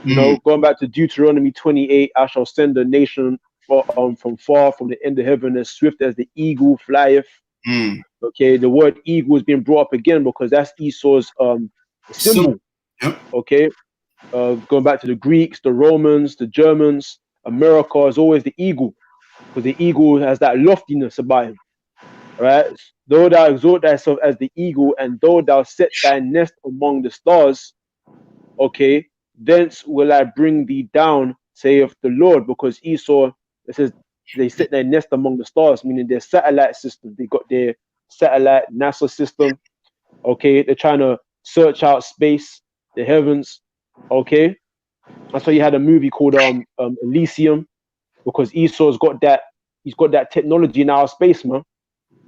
Going back to Deuteronomy 28, I shall send a nation from far from the end of heaven, as swift as the eagle flieth. Okay, the word eagle is being brought up again because that's Esau's symbol. Yep. Okay, going back to the Greeks, the Romans, the Germans, America is always the eagle, because the eagle has that loftiness about him. Right? Though thou exalt thyself as the eagle, and though thou set thy nest among the stars, okay, thence will I bring thee down, saith the Lord. Because Esau, it says they set their nest among the stars, meaning their satellite system. They got their satellite NASA system. Okay, they're trying to search out space, the heavens. Okay, that's why you had a movie called Elysium, because Esau's got that. He's got that technology in our space, man.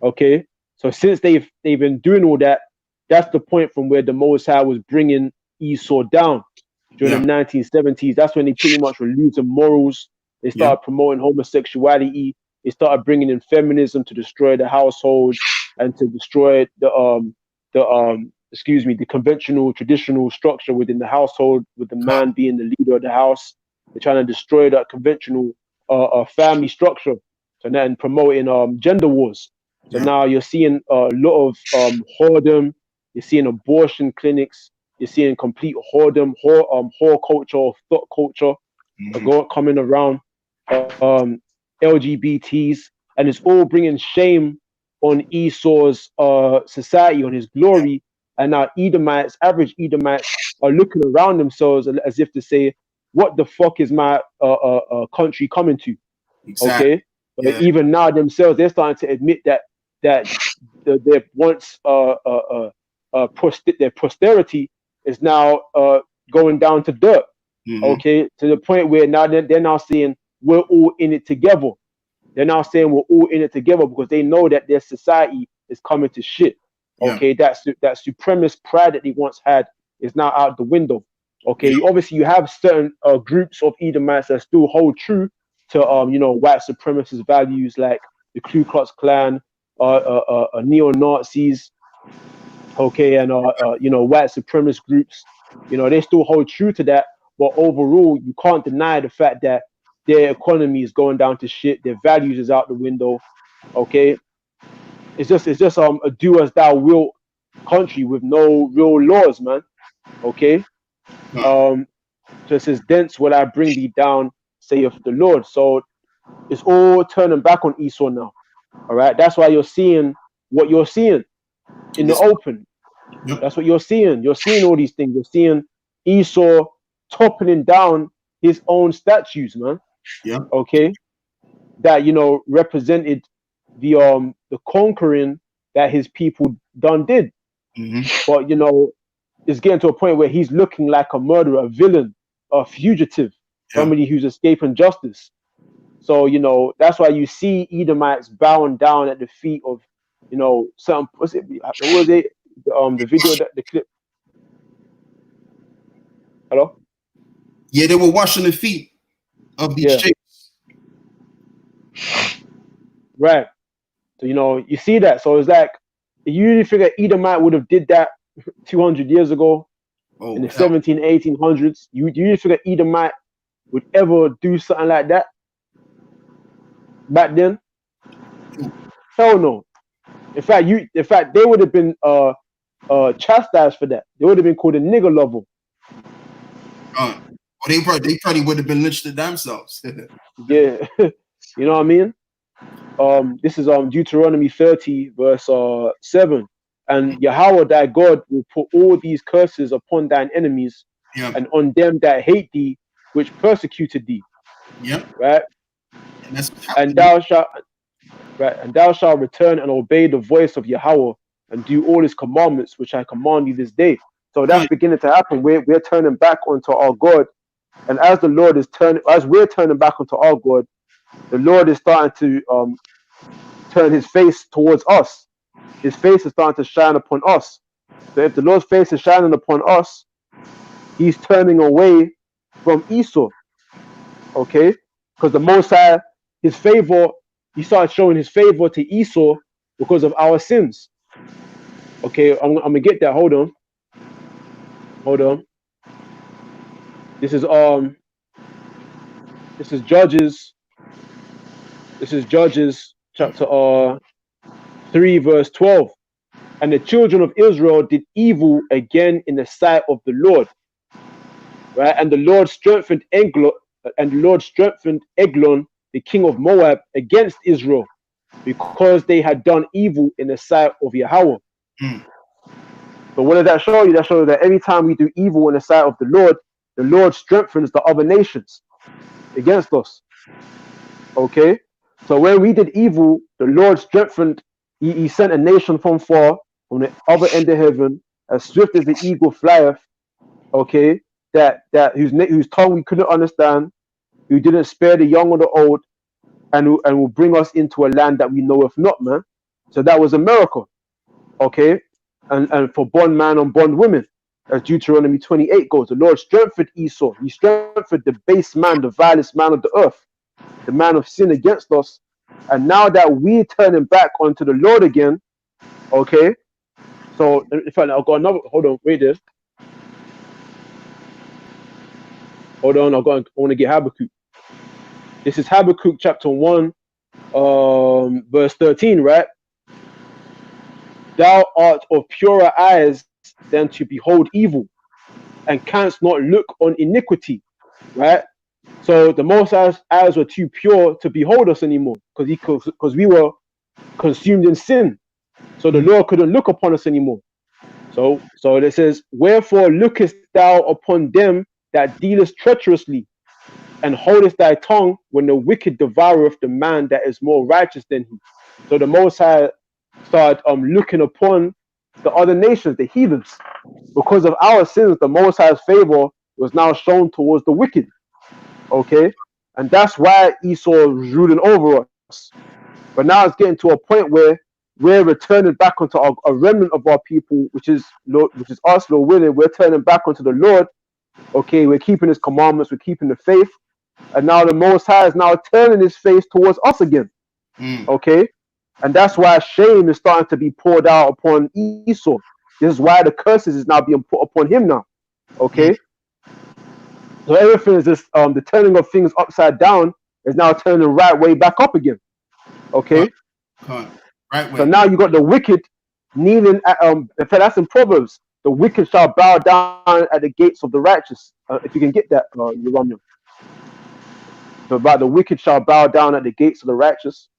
Okay, so since they've been doing all that, that's the point from where the Most High was bringing Esau down during the 1970s. That's when they pretty much were losing morals. They started promoting homosexuality. They started bringing in feminism to destroy the household and to destroy the conventional, traditional structure within the household, with the man being the leader of the house. They're trying to destroy that conventional family structure, and then promoting gender wars. So now you're seeing a lot of whoredom. You're seeing abortion clinics. You're seeing complete whoredom, whore culture, or thought culture coming around, LGBTs, and it's all bringing shame on Esau's society, on his glory. And now Edomites, average Edomites, are looking around themselves as if to say, what the fuck is my country coming to? Exactly. Okay, but even now themselves, they're starting to admit that their once their posterity is now going down to dirt. Okay, to the point where now they're now saying we're all in it together. They're now saying we're all in it together because they know that their society is coming to shit. Okay, that supremacist pride that they once had is now out the window. Okay, obviously you have certain groups of Edomites that still hold true to white supremacist values, like the Ku Klux Klan, neo-Nazis, okay, and white supremacist groups. They still hold true to that, but overall you can't deny the fact that their economy is going down to shit, their values is out the window. Okay, it's just a do as thou wilt country with no real laws, man. Okay. So it says, thence will I bring thee down, saith the Lord. So it's all turning back on Esau now. All right, that's why you're seeing what you're seeing in the open. That's what you're seeing. You're seeing all these things. You're seeing Esau toppling down his own statues, man. Okay, that represented the conquering that his people did. But it's getting to a point where he's looking like a murderer, a villain, a fugitive, somebody who's escaping justice. So that's why you see Edomites bowing down at the feet of some. What was it? The video, the clip. Hello. Yeah, they were washing the feet of these chicks. Right. So you see that. So it's like you usually figure Edomite would have did that 200 years ago in the 1800s. You usually figure Edomite would ever do something like that. back then? Hell no. In fact, they would have been chastised for that. They would have been called a nigger lover. Well, they probably would have been lynched themselves. Yeah, you know what I mean. This is Deuteronomy 30 verse 7. And Yahweh thy God will put all these curses upon thine enemies Yeah. and on them that hate thee, which persecuted thee. Yep. Right. And that's And thou shalt return and obey the voice of Yahweh and do all his commandments which I command you this day. So that's beginning to happen. We're turning back onto our God, and as we're turning back onto our God, the Lord is starting to turn his face towards us. His face is starting to shine upon us. So if the Lord's face is shining upon us, he's turning away from Esau. Okay? Because the Most High, his favor, he started showing his favor to Esau because of our sins. Okay, I'm gonna get that. Hold on. This is Judges. This is Judges chapter 3 verse 12. And the children of Israel did evil again in the sight of the Lord. Right? And the Lord strengthened Eglon, the king of Moab, against Israel, because they had done evil in the sight of Yahweh. So what does that show you? That shows you that every time we do evil in the sight of the Lord strengthens the other nations against us. Okay? So when we did evil, the Lord strengthened, he sent a nation from far, from the other end of heaven, as swift as the eagle flieth, okay, whose tongue we couldn't understand, who didn't spare the young or the old, and will bring us into a land that we know of not, man. So that was America, okay? And for bondman and bondwomen, as Deuteronomy 28 goes, the Lord strengthened Esau. He strengthened the base man, the vilest man of the earth, the man of sin against us. And now that we're turning back onto the Lord again, okay? So, in fact, I've got another, hold on, wait there. Hold on, I want to get Habakkuk. This is Habakkuk chapter 1, verse 13, right? Thou art of purer eyes than to behold evil, and canst not look on iniquity, right? So the Most High's eyes were too pure to behold us anymore, because we were consumed in sin. So the Lord couldn't look upon us anymore. So it says, wherefore lookest thou upon them that dealest treacherously, and holdest thy tongue when the wicked devoureth the man that is more righteous than he. So the Most High started looking upon the other nations, the heathens. Because of our sins, the Most High's favor was now shown towards the wicked. Okay? And that's why Esau was ruling over us. But now it's getting to a point where we're returning back onto a remnant of our people, which is us, Lord willing. We're turning back onto the Lord. Okay, we're keeping his commandments, we're keeping the faith. And now the Most High is now turning his face towards us again. Okay? And that's why shame is starting to be poured out upon Esau. This is why the curses is now being put upon him now. Okay? So everything is just the turning of things upside down is now turning the right way back up again. Okay? Right way. So now you got the wicked kneeling at in fact that's in Proverbs. The wicked shall bow down at the gates of the righteous. If you can get that, Uranium. So about the wicked shall bow down at the gates of the righteous.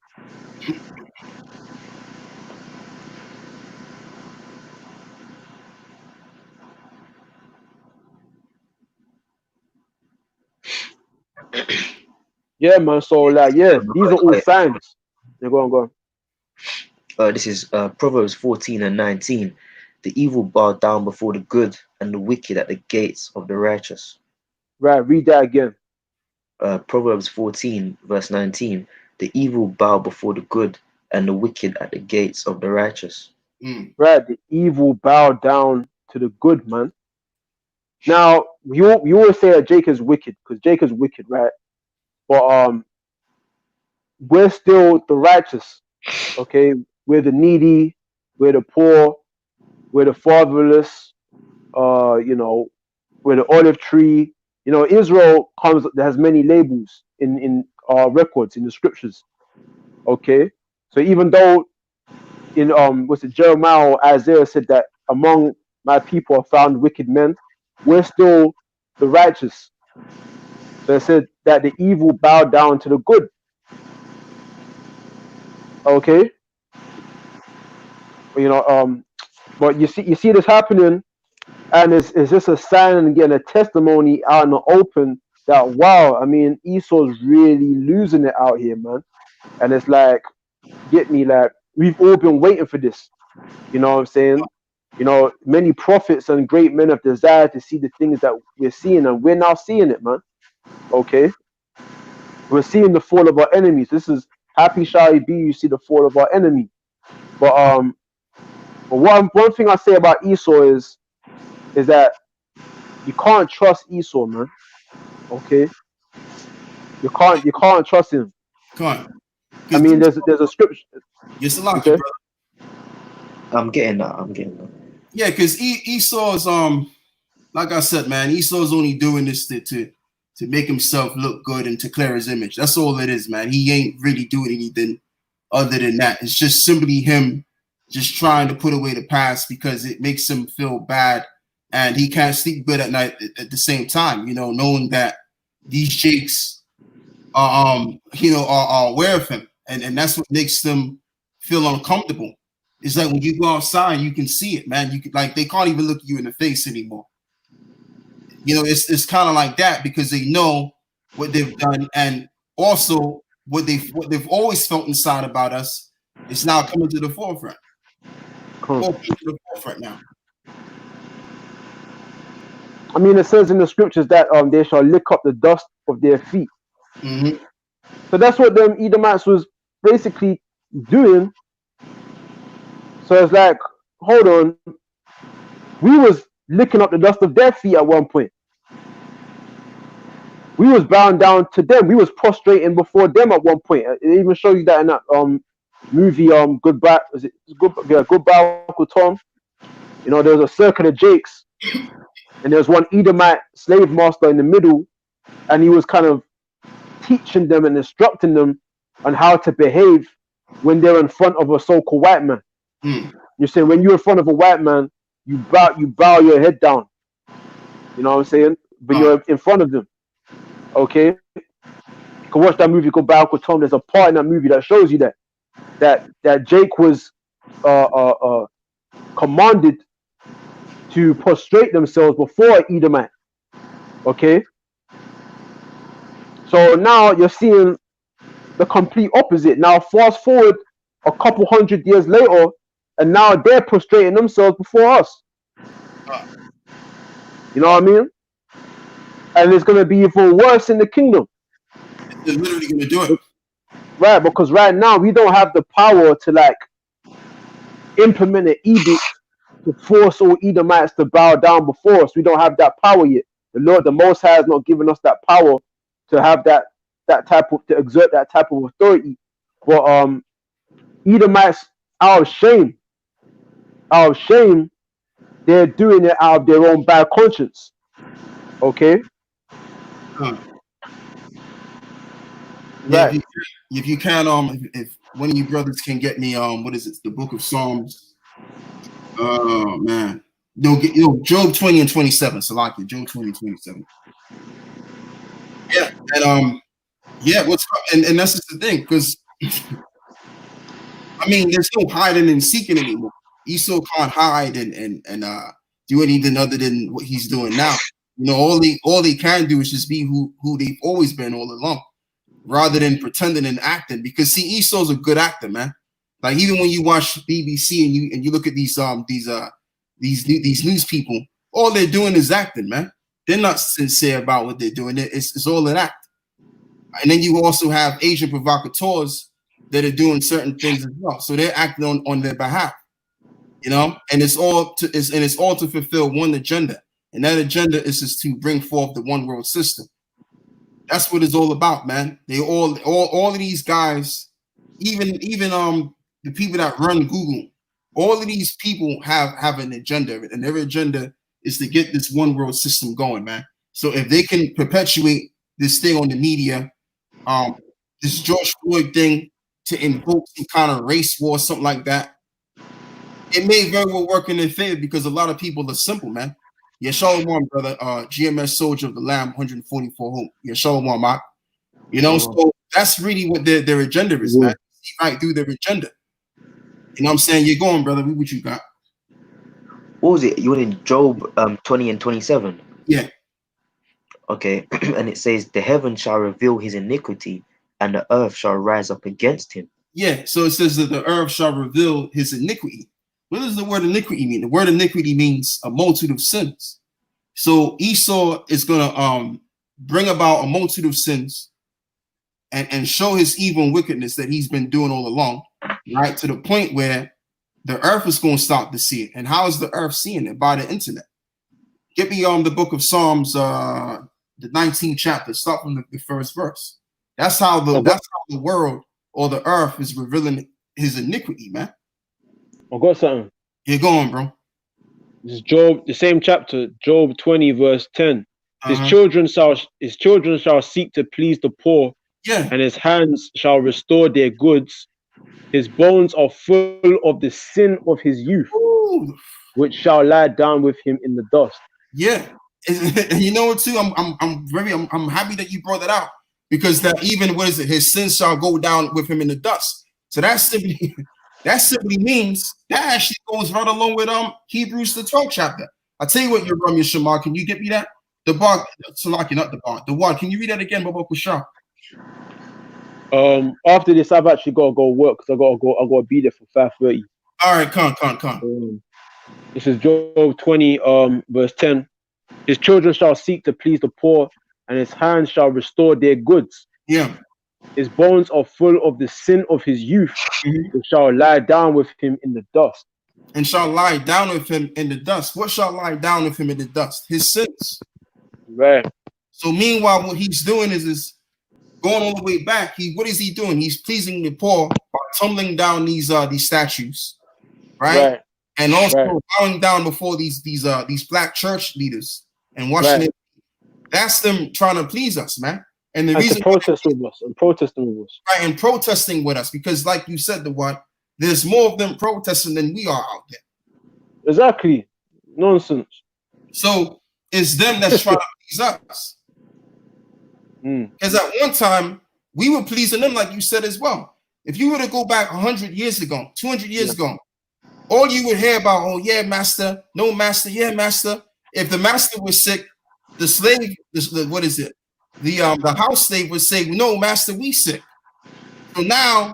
Yeah, man. So like, yeah, these are all signs. Yeah, go on. This is Proverbs 14 and 19. The evil bow down before the good, and the wicked at the gates of the righteous. Right, read that again. Proverbs 14 verse 19. The evil bow before the good, and the wicked at the gates of the righteous. Right, the evil bow down to the good, man. Now you always say that Jake is wicked, because Jake is wicked, right? But we're still the righteous. Okay, we're the needy, we're the poor, we're the fatherless. We're the olive tree. Israel has many labels in our records in the scriptures. Okay, so even though in was it Jeremiah or Isaiah said that among my people are found wicked men, we're still the righteous. So it said that the evil bow down to the good. Okay, but you see this happening, and it's just a sign and getting a testimony out in the open that wow, I mean Esau's really losing it out here, man. And it's like, get me, like we've all been waiting for this. You know what I'm saying? Many prophets and great men have desired to see the things that we're seeing, and we're now seeing it, man. Okay, we're seeing the fall of our enemies. This is happy shall he be. You see the fall of our enemy. But one thing I say about Esau is that you can't trust Esau, man. Okay, you can't trust him. Can't. I mean, there's a scripture. You're still out, Okay. brother. I'm getting that. Yeah, because Esau's like I said, man, Esau's only doing this to make himself look good and to clear his image. That's all it is, man. He ain't really doing anything other than that. It's just simply him just trying to put away the past because it makes him feel bad and he can't sleep good at night at the same time, knowing that these jakes are aware of him. And that's what makes them feel uncomfortable. It's like when you go outside, you can see it, man. You can, like, they can't even look you in the face anymore. It's kind of like that because they know what they've done, and also what they've always felt inside about us is now coming to the forefront. Cool. Coming to the forefront now. I mean, it says in the scriptures that they shall lick up the dust of their feet. Mm-hmm. So that's what them Edomites was basically doing. So it's like, hold on, we was licking up the dust of their feet at one point. We was bowing down to them. We was prostrating before them at one point. It even shows you that in that movie Goodbye. Is it Goodbye Uncle Tom? There was a circle of Jakes, and there was one Edomite slave master in the middle, and he was kind of teaching them and instructing them on how to behave when they're in front of a so-called white man. You say when you're in front of a white man, you bow your head down. You know what I'm saying? But you're in front of them. Okay? You can watch that movie called Uncle Tom. There's a part in that movie that shows you that Jake was commanded to prostrate themselves before Edomite. Okay? So now you're seeing the complete opposite. Now fast forward a couple 100 years later, and now they're prostrating themselves before us. You know what I mean? And it's going to be even worse in the kingdom. They're literally going to do it. Right, because right now we don't have the power to implement an edict to force all Edomites to bow down before us. We don't have that power yet. The Lord, the Most High, has not given us that power to have to exert that type of authority. But Edomites, out of shame, they're doing it out of their own bad conscience. Okay. Yeah, right. If you can, if one of you brothers can get me, what is it? The Book of Psalms. Oh man, Job 20 and 27. Salaki, Job 20 and 27. Yeah, and and that's just the thing, because I mean, there's no hiding and seeking anymore. Esau can't hide and do anything other than what he's doing now. All they can do is just be who they've always been all along, rather than pretending and acting. Because see, Esau's a good actor, man. Like even when you watch BBC and you look at these news people, all they're doing is acting, man. They're not sincere about what they're doing. It's all an act. And then you also have Asian provocateurs that are doing certain things as well. So they're acting on their behalf, and it's all to fulfill one agenda. And that agenda is just to bring forth the one world system. That's what it's all about, man. They all of these guys, even the people that run Google, all of these people have an agenda, and their agenda is to get this one world system going, man. So if they can perpetuate this thing on the media, this George Floyd thing, to invoke some kind of race war, something like that, it may very well work in their favor because a lot of people are simple, man. Yeah, Shalom, brother. GMS Soldier of the Lamb, 144 home. Yeah, Shalom, Mark. You know, so that's really what their agenda is, man. See right through their agenda. You know what I'm saying? You're going, brother. What you got? What was it? You were in Job 20 and 27. Yeah. Okay, and it says, the heaven shall reveal his iniquity, and the earth shall rise up against him. Yeah, so it says that the earth shall reveal his iniquity. What does the word iniquity mean? The word iniquity means a multitude of sins. So Esau is gonna bring about a multitude of sins and show his evil and wickedness that he's been doing all along, right? To the point where the earth is going to start to see it. And how is the earth seeing it? By the internet. Get me the book of Psalms, the 19th chapter, start from the first verse. That's how the world or the earth is revealing his iniquity, man. I got something. You're going, bro. This is Job, the same chapter, Job 20, verse 10. His children shall seek to please the poor, and his hands shall restore their goods. His bones are full of the sin of his youth, which shall lie down with him in the dust. Yeah, and you know what too? I'm happy that you brought that out, because that even what is it? His sins shall go down with him in the dust. So that simply means that actually goes right along with Hebrews the 12th chapter. I tell you what, your Shema, can you get me that? The bar, Salaki, not the bar. The one. Can you read that again, Baba Kushar? After this, I've actually got to go work because I gotta be there for 5:30. All right, come. This is Job 20, verse 10. His children shall seek to please the poor, and his hands shall restore their goods. Yeah. His bones are full of the sin of his youth, which shall lie down with him in the dust. And shall lie down with him in the dust. What shall lie down with him in the dust? His sins. Right. So meanwhile, what he's doing is going all the way back. What is he doing? He's pleasing the poor by tumbling down these statues, right? And also bowing down before these black church leaders and watching it. That's them trying to please us, man. And the reason protesting with us, right, and protesting with us, because like you said, there's more of them protesting than we are out there. Exactly. Nonsense. So it's them that's trying to please us. Because at one time we were pleasing them, like you said as well. If you were to go back 100 years ago, 200 years ago, all you would hear about, oh yeah, master, no master, yeah, master. If the master was sick, the slave, what is it? The house slave would say, no, master, we sick. So now,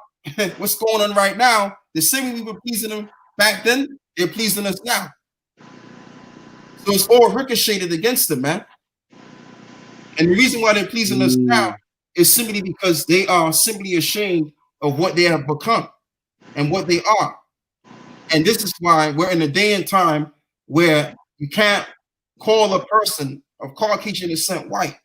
what's going on right now? The same way we were pleasing them back then, they're pleasing us now. So it's all ricocheted against them, man. And the reason why they're pleasing us now is simply because they are simply ashamed of what they have become and what they are. And this is why we're in a day and time where you can't call a person of Caucasian descent white.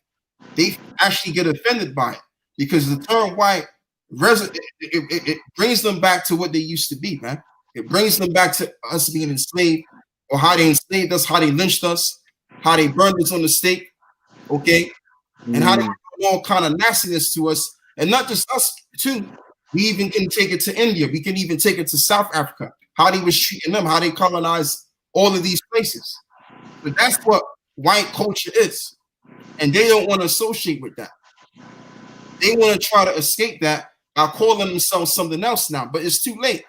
They actually get offended by it because the term white it brings them back to what they used to be, man. It brings them back to us being enslaved, or how they enslaved us, how they lynched us, how they burned us on the stake, okay? And how they do all kind of nastiness to us. And not just us, too. We even can take it to India. We can even take it to South Africa. How they was treating them, how they colonized all of these places. But that's what white culture is. And they don't want to associate with that. They want to try to escape that by calling themselves something else now, but it's too late.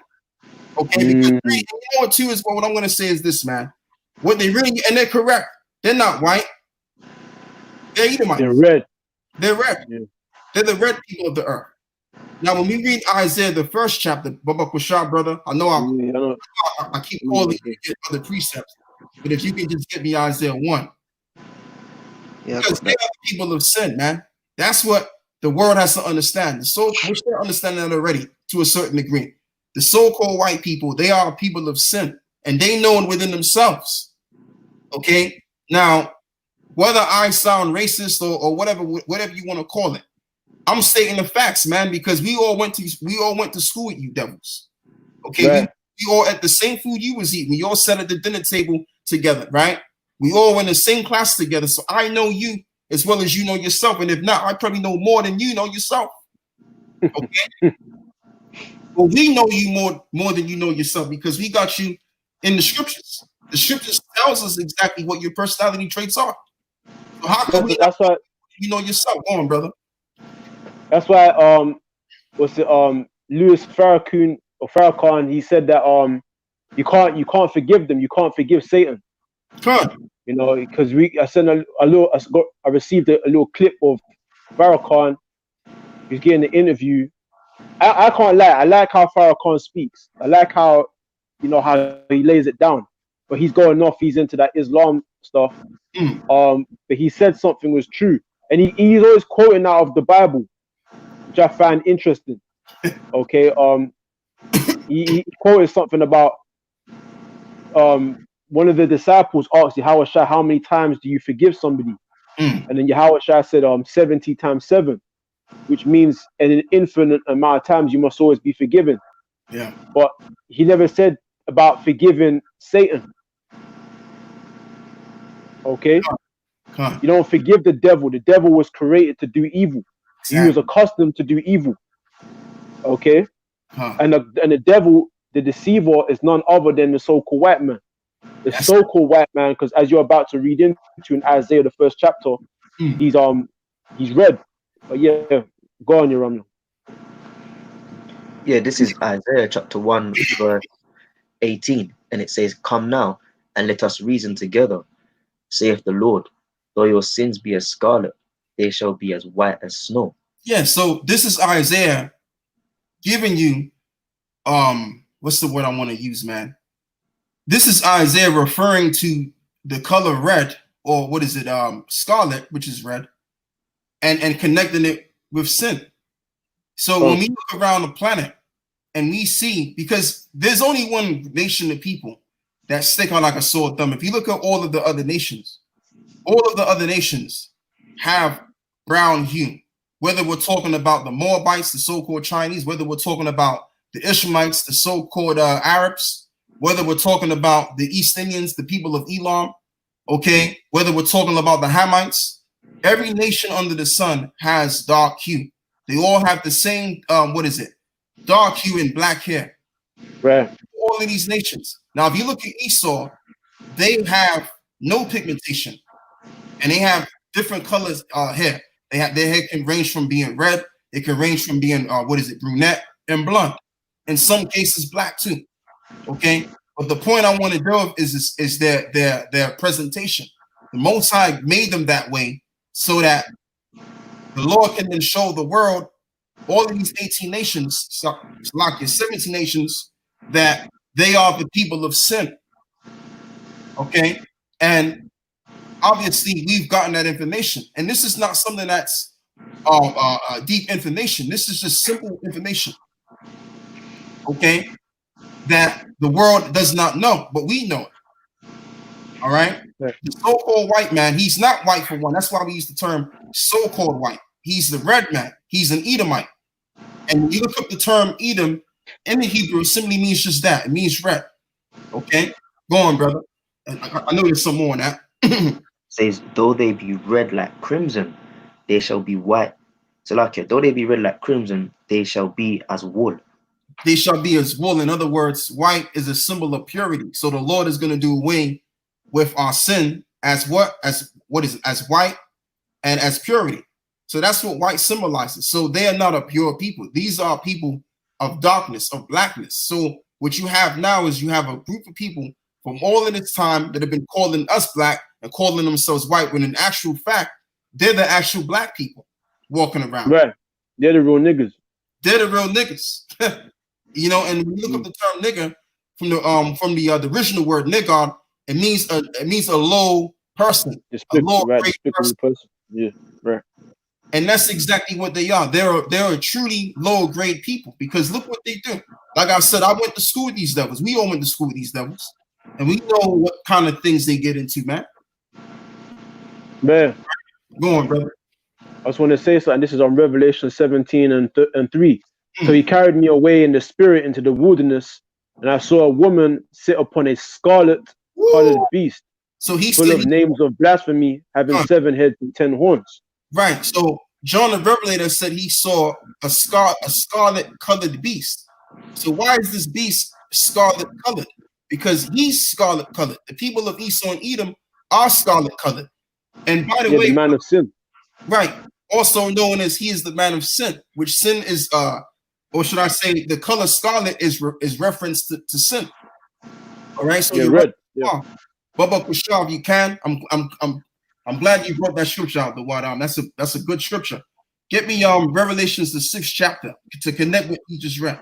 Okay, because you know what too is what I'm going to say is this, man. What they really, and they're correct. They're not white. They're Edomites. They're red. They're red. Yeah. They're the red people of the earth. Now, when we read Isaiah, the first chapter, Baba Kushar, brother, I know I keep calling you to get other precepts, but if you can just get me Isaiah 1. Yeah, because they are the people of sin, man. That's what the world has to understand. So we're still understanding that already to a certain degree. The so-called white people, they are people of sin, and they know it within themselves. Okay? Now, whether I sound racist or whatever you want to call it, I'm stating the facts, man, because we all went to school with you devils. Okay, right. We all at the same food you was eating. We all sat at the dinner table together, right? We all went in the same class together. So I know you as well as you know yourself. And if not, I probably know more than you know yourself. Okay. Well, we know you more than you know yourself because we got you in the scriptures. The scriptures tells us exactly what your personality traits are. So how can we not That's why. you know yourself? Go on, brother. That's why. What's it? Louis Farrakhan. He said that you can't forgive them. You can't forgive Satan. Huh. You know, because I sent I received a little clip of Farrakhan. He's getting an interview. I can't lie. I like how Farrakhan speaks. I like how, you know, how he lays it down. But he's going off. He's into that Islam stuff. But he said something was true, and he's always quoting out of the Bible, which I find interesting. Okay. He quoted something about one of the disciples asked Yahushua, how many times do you forgive somebody? And then Yahushua said 70 times 7, which means an infinite amount of times you must always be forgiven. Yeah. But he never said about forgiving Satan. Okay? Huh. You don't forgive the devil. The devil was created to do evil. Exactly. He was accustomed to do evil. Okay? Huh. And the devil, the deceiver, is none other than the so-called white man. The so-called white man, because as you're about to read into in Isaiah, the 1st chapter, he's red. But yeah, go on, your Ramna. Yeah, this is Isaiah chapter 1, verse 18, and it says, "Come now, and let us reason together, saith the Lord. Though your sins be as scarlet, they shall be as white as snow." Yeah, so this is Isaiah giving you, what's the word I want to use, man? This is Isaiah referring to the color red, or what is it, scarlet, which is red, and connecting it with sin. So when we look around the planet and we see, because there's only one nation of people that stick out like a sore thumb. If you look at all of the other nations have brown hue. Whether we're talking about the Moabites, the so-called Chinese, whether we're talking about the Ishmaelites, the so-called Arabs, whether we're talking about the East Indians, the people of Elam, okay, whether we're talking about the Hamites, every nation under the sun has dark hue. They all have the same, dark hue and black hair. Right. All of these nations. Now, if you look at Esau, they have no pigmentation, and they have different colors hair. Their hair can range from being red, it can range from being brunette and blonde. In some cases, black too. Okay, but the point I want to do is their presentation. The Most High made them that way so that the Lord can then show the world, all of these 18 nations, like your 17 nations, that they are the people of sin. Okay, and obviously we've gotten that information, and this is not something that's deep information. This is just simple information, okay, that the world does not know, but we know it. All right. The so-called white man, he's not white for one. That's why we use the term so-called white. He's the red man. He's an Edomite. And when you look up the term Edom in the Hebrew, it simply means just that. It means red. Okay, go on, brother. I know there's some more on that. Says, though they be red like crimson, they shall be white. So like, though they be red like crimson, they shall be as wool. They shall be as wool. In other words, white is a symbol of purity. So the Lord is going to do away with our sin as what? As white and as purity. So that's what white symbolizes. So they are not a pure people. These are people of darkness, of blackness. So what you have now is you have a group of people from all of this time that have been calling us black and calling themselves white, when in actual fact, they're the actual black people walking around. Right. They're the real niggas. They're the real niggas. You know, and when you look up the term nigger from the original word nigger, it means a low person, a low grade person. Yeah, right. And that's exactly what they are. They're a truly low grade people, because look what they do. Like I said, I went to school with these devils. We all went to school with these devils, and we know what kind of things they get into, man. Man, go on, brother. I just want to say something. This is on Revelation 17 and 3. So he carried me away in the spirit into the wilderness, and I saw a woman sit upon a scarlet colored beast, so he's full of names of blasphemy, having 7 heads and 10 horns. Right. So John the Revelator said he saw a scarlet colored beast. So why is this beast scarlet colored? Because he's scarlet colored. The people of Esau and Edom are scarlet colored. And by the Yeah, way, the man of sin. right, also known as he is the man of sin, which sin is, or should I say, the color scarlet is reference to sin. All right, so Yeah, you're red. right. Yeah. Bubba Kushal, if you can, I'm glad you brought that scripture out. The what that's a good scripture. Get me Revelations the 6th chapter to connect with you just read.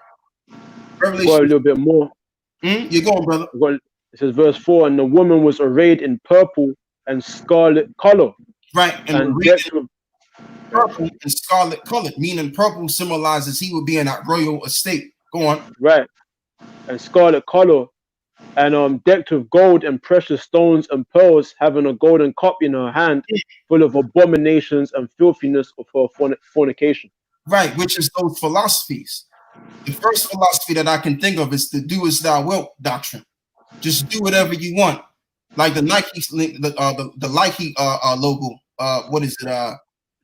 Got a Revelation. little bit more. You're going, brother. It says verse 4, and the woman was arrayed in purple and scarlet color, Right, and decked with purple and scarlet colored, meaning purple symbolizes he would be in that royal estate. Go on. right, and scarlet color, and decked with gold and precious stones and pearls, having a golden cup in her hand, full of abominations and filthiness of her fornication. Right, which is those philosophies. The first philosophy that I can think of is the "do as thou wilt" doctrine. Just do whatever you want, like the Nike, the Nike logo. What is it?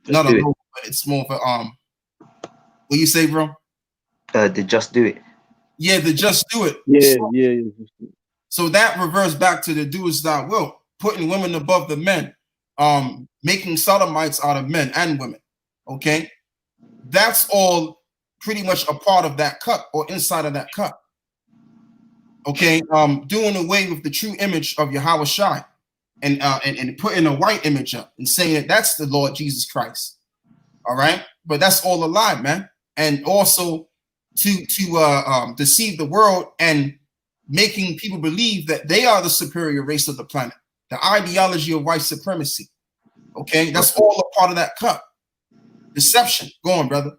Not a logo, but it's more of a What you say, bro? The just do it. Yeah, the just do it. Yeah. So that reverts back to the "do as thou wilt," putting women above the men, making sodomites out of men and women. Okay, that's all pretty much a part of that cup or inside of that cup. Okay, doing away with the true image of Yahweh Shai and putting a white image up and saying that that's the Lord Jesus Christ. All right, but that's all a lie, man. And also to deceive the world and making people believe that they are the superior race of the planet. The ideology of white supremacy. Okay, that's all a part of that cup. Deception. Go on, brother.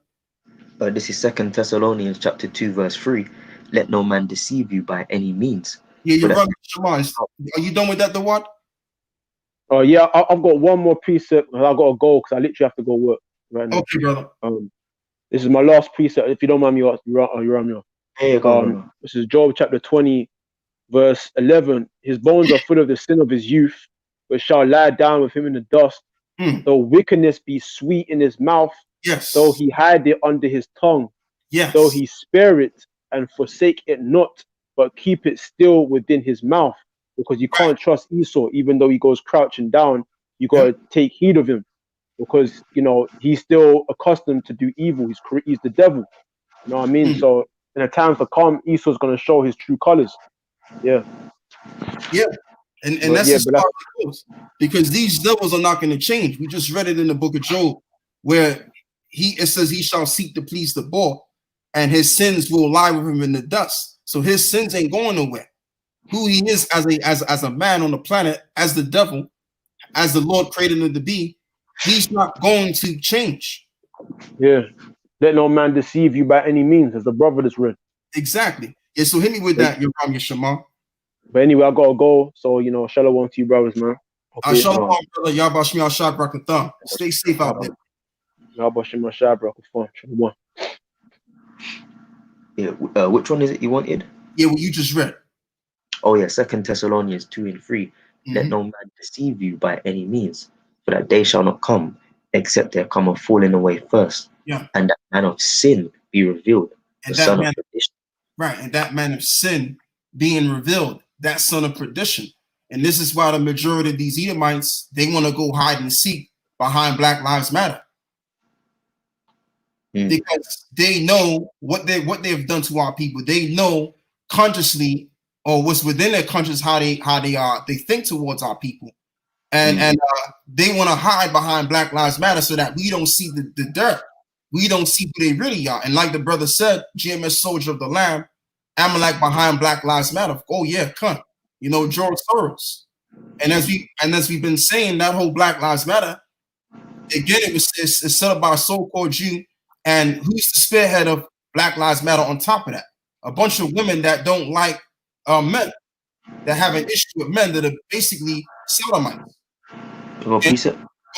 This is 2 Thessalonians chapter 2, verse 3. Let no man deceive you by any means. Yeah, you're right, Shemar. Are you done with that, the what? Oh yeah, I've got one more precept, and I've got to go because I literally have to go work right now. Okay, brother. This is my last precept. If you don't mind me asking, you're on me. Hey, this is Job chapter 20, verse 11. His bones are full of the sin of his youth, but shall lie down with him in the dust. Though wickedness be sweet in his mouth, yes. Though he hide it under his tongue, yes. Though he spare it and forsake it not, but keep it still within his mouth, because you can't trust Esau, even though he goes crouching down. You got to take heed of him, because he's still accustomed to do evil. He's the devil. You know what I mean? So in a time to come, Esau's going to show his true colors. Yeah. And that's just how it goes, because these devils are not going to change. We just read it in the book of Job, where it says he shall seek to please the boy, and his sins will lie with him in the dust. So his sins ain't going nowhere. Who he is as a man on the planet, as the devil, as the Lord created him to be, he's not going to change. Yeah. Let no man deceive you by any means, as the brother that's read. Exactly. Yeah, so hit me with that, Yoram Yeshama. But anyway, I gotta go. So, shalom to you brothers, man. Okay, shalom, brother. Yabba Shmiel Shad Brakathan. Stay safe out there. Yabba Shmiel Shad Brakathan. Shalom. Yeah, which one is it you wanted? Yeah, what you just read. Oh yeah, 2 Thessalonians 2 and 3. Let no man deceive you by any means, for that day shall not come, except there come a falling away first, and that man of sin be revealed, and the son of perdition. Right, and that man of sin being revealed, that son of perdition. And this is why the majority of these Edomites, they want to go hide and seek behind Black Lives Matter. Because they know what they've done to our people. They know consciously, or what's within their conscience, how they think towards our people. And they want to hide behind Black Lives Matter so that we don't see the dirt. We don't see who they really are. And like the brother said, GMS Soldier of the Lamb, Amalek behind Black Lives Matter. Oh yeah, cunt. George Soros. And as we've been saying, that whole Black Lives Matter, again, it's set up by a so-called Jew. And who's the spearhead of Black Lives Matter on top of that? A bunch of women that don't like men, that have an issue with men, that are basically sodomites. Go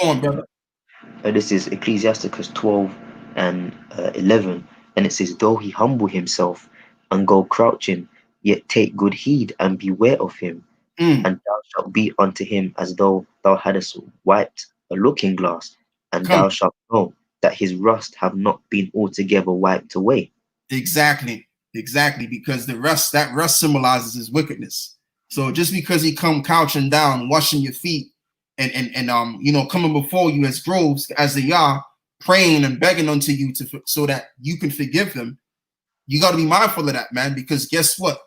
on, brother. This is Ecclesiasticus 12 and 11. And it says, though he humble himself and go crouching, yet take good heed and beware of him. And thou shalt be unto him as though thou hadst wiped a looking glass, and thou shalt know that his rust have not been altogether wiped away. Exactly. Exactly, because that rest symbolizes his wickedness. So just because he come couching down, washing your feet, and coming before you as groves, as they are, praying and begging unto you so that you can forgive them, you got to be mindful of that, man, because guess what?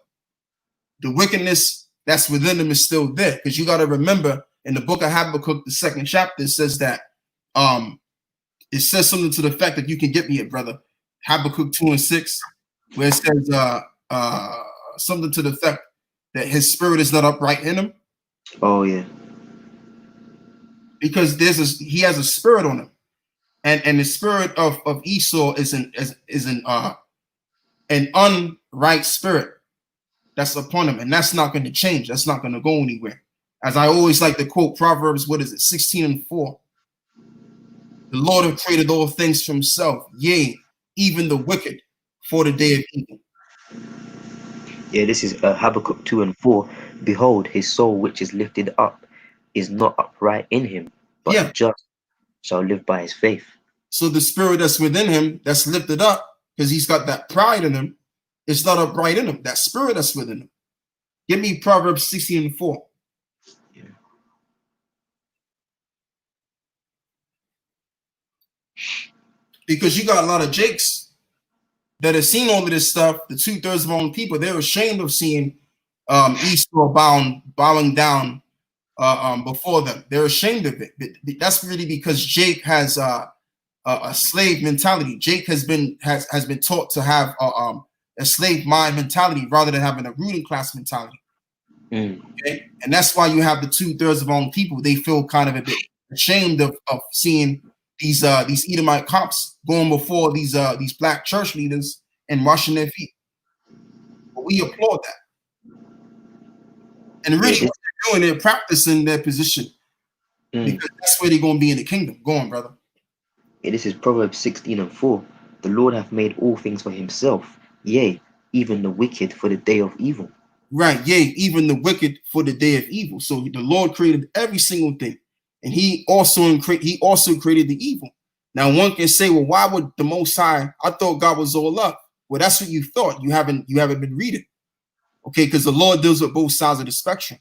The wickedness that's within them is still there. Because you got to remember in the book of Habakkuk, the 2nd chapter, it says that it says something to the effect that you can get me it, brother. Habakkuk 2:6, where it says something to the effect that his spirit is not upright in him. Oh yeah. Because he has a spirit on him. And the spirit of Esau is an unright spirit that's upon him, and that's not going to change. That's not going to go anywhere. As I always like to quote Proverbs, 16:4. The Lord have created all things for himself, yea, even the wicked for the day of evil. Yeah, this is Habakkuk 2:4. Behold, his soul which is lifted up is not upright in him, but the just shall live by his faith. So the spirit that's within him, that's lifted up, because he's got that pride in him, it's not upright in him. That spirit that's within him. Give me Proverbs 16:4. Yeah. Because you got a lot of Jakes that have seen all of this stuff. The 2/3 of our own people, they're ashamed of seeing Esau bowing down before them. They're ashamed of it. That's really because Jake has a slave mentality. Jake has been taught to have a slave mind mentality rather than having a ruling class mentality. Okay, and that's why you have the 2/3 of our own people. They feel kind of a bit ashamed of seeing these Edomite cops going before these black church leaders and washing their feet. But we applaud that. And really, what they're doing, they're practicing their position because that's where they're going to be in the kingdom. Go on, brother. Yeah, this is Proverbs 16:4. The Lord hath made all things for himself, yea, even the wicked for the day of evil. Right, yea, even the wicked for the day of evil. So the Lord created every single thing, and he also created the evil. Now one can say, well, why would the Most High? I thought God was all love. Well, that's what you thought. You haven't been reading, okay? Because the Lord deals with both sides of the spectrum.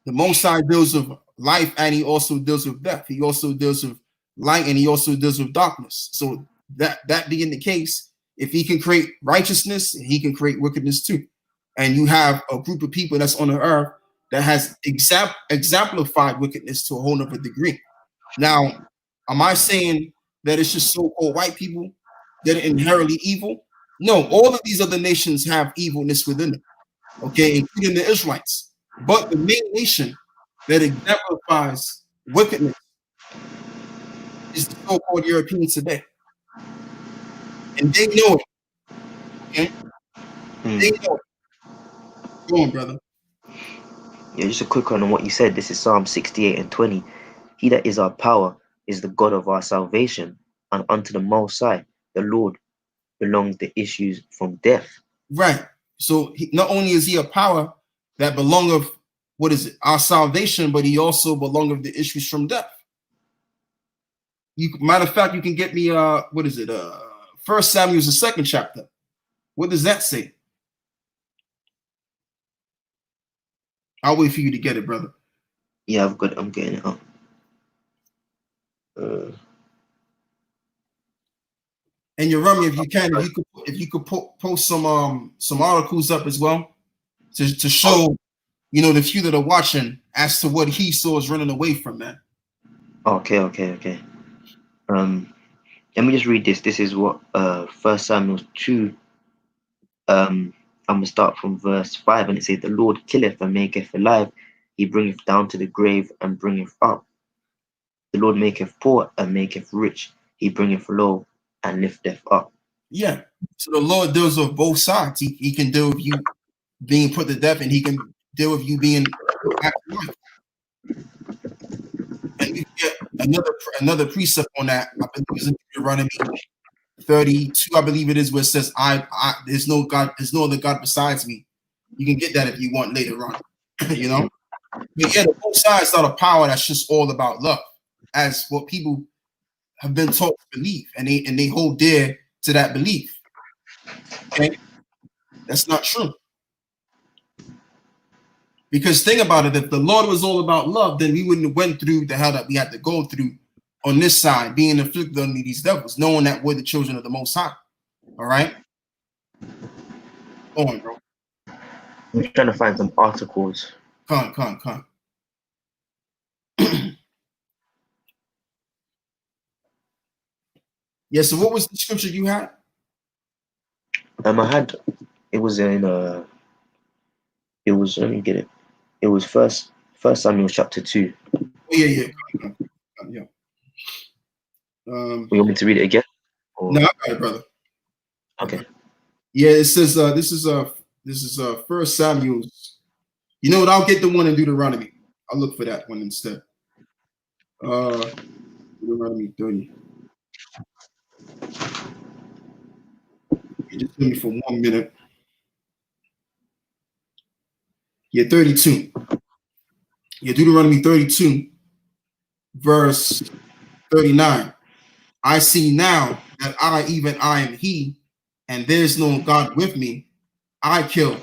The Most High deals with life, and he also deals with death. He also deals with light, and he also deals with darkness. So that being the case, if he can create righteousness, he can create wickedness too. And you have a group of people that's on the earth that has exemplified wickedness to a whole nother degree. Now, am I saying that it's just so-called white people that are inherently evil? No, all of these other nations have evilness within them, okay, including the Israelites. But the main nation that exemplifies wickedness is the so-called Europeans today. And they know it. Okay? They know it. Go on, brother. Yeah, just a quick one on what you said. This is Psalm 68:20. He that is our power is the God of our salvation, and unto the Most High, the Lord, belongs the issues from death. Right. So not only is he a power that belongeth, our salvation, but he also belongeth the issues from death. Matter of fact, you can get me 1 Samuel, the 2nd chapter. What does that say? I'll wait for you to get it, brother. Yeah, I'm getting it up. And you run me if you could post some articles up as well to show the few that are watching as to what he saw is running away from, man. Okay. Let me just read this. This is what 1 Samuel 2. I'm gonna start from verse 5, and it says, the Lord killeth and maketh alive, he bringeth down to the grave and bringeth up. The Lord maketh poor and maketh rich, he bringeth low and lifteth up. Yeah. So the Lord deals with both sides. He can deal with you being put to death, and he can deal with you being back to life. And you get another precept on that. I believe it's in Deuteronomy 32, I believe it is, where it says, there's no other God besides me. You can get that if you want later on. But yeah, the both sides not a power that's just all about love, as what people have been taught to believe, and they hold dear to that belief. Okay, that's not true. Because think about it, if the Lord was all about love, then we wouldn't have went through the hell that we had to go through on this side, being afflicted under these devils, knowing that we're the children of the Most High. All right? Go on, bro. I'm trying to find some articles. Come. Yeah, so what was the scripture you had? It was in let me get it. It was first Samuel chapter 2. Oh, yeah. Yeah. You want me to read it again? Or? No, I got it, brother. Okay. Yeah, it says this is First Samuel's. You know what? I'll get the one in Deuteronomy. I'll look for that one instead. Deuteronomy 30. Just give me for 1 minute. Yeah, 32. Yeah, Deuteronomy 32, verse 39. I see now that I am he, and there's no God with me. I kill,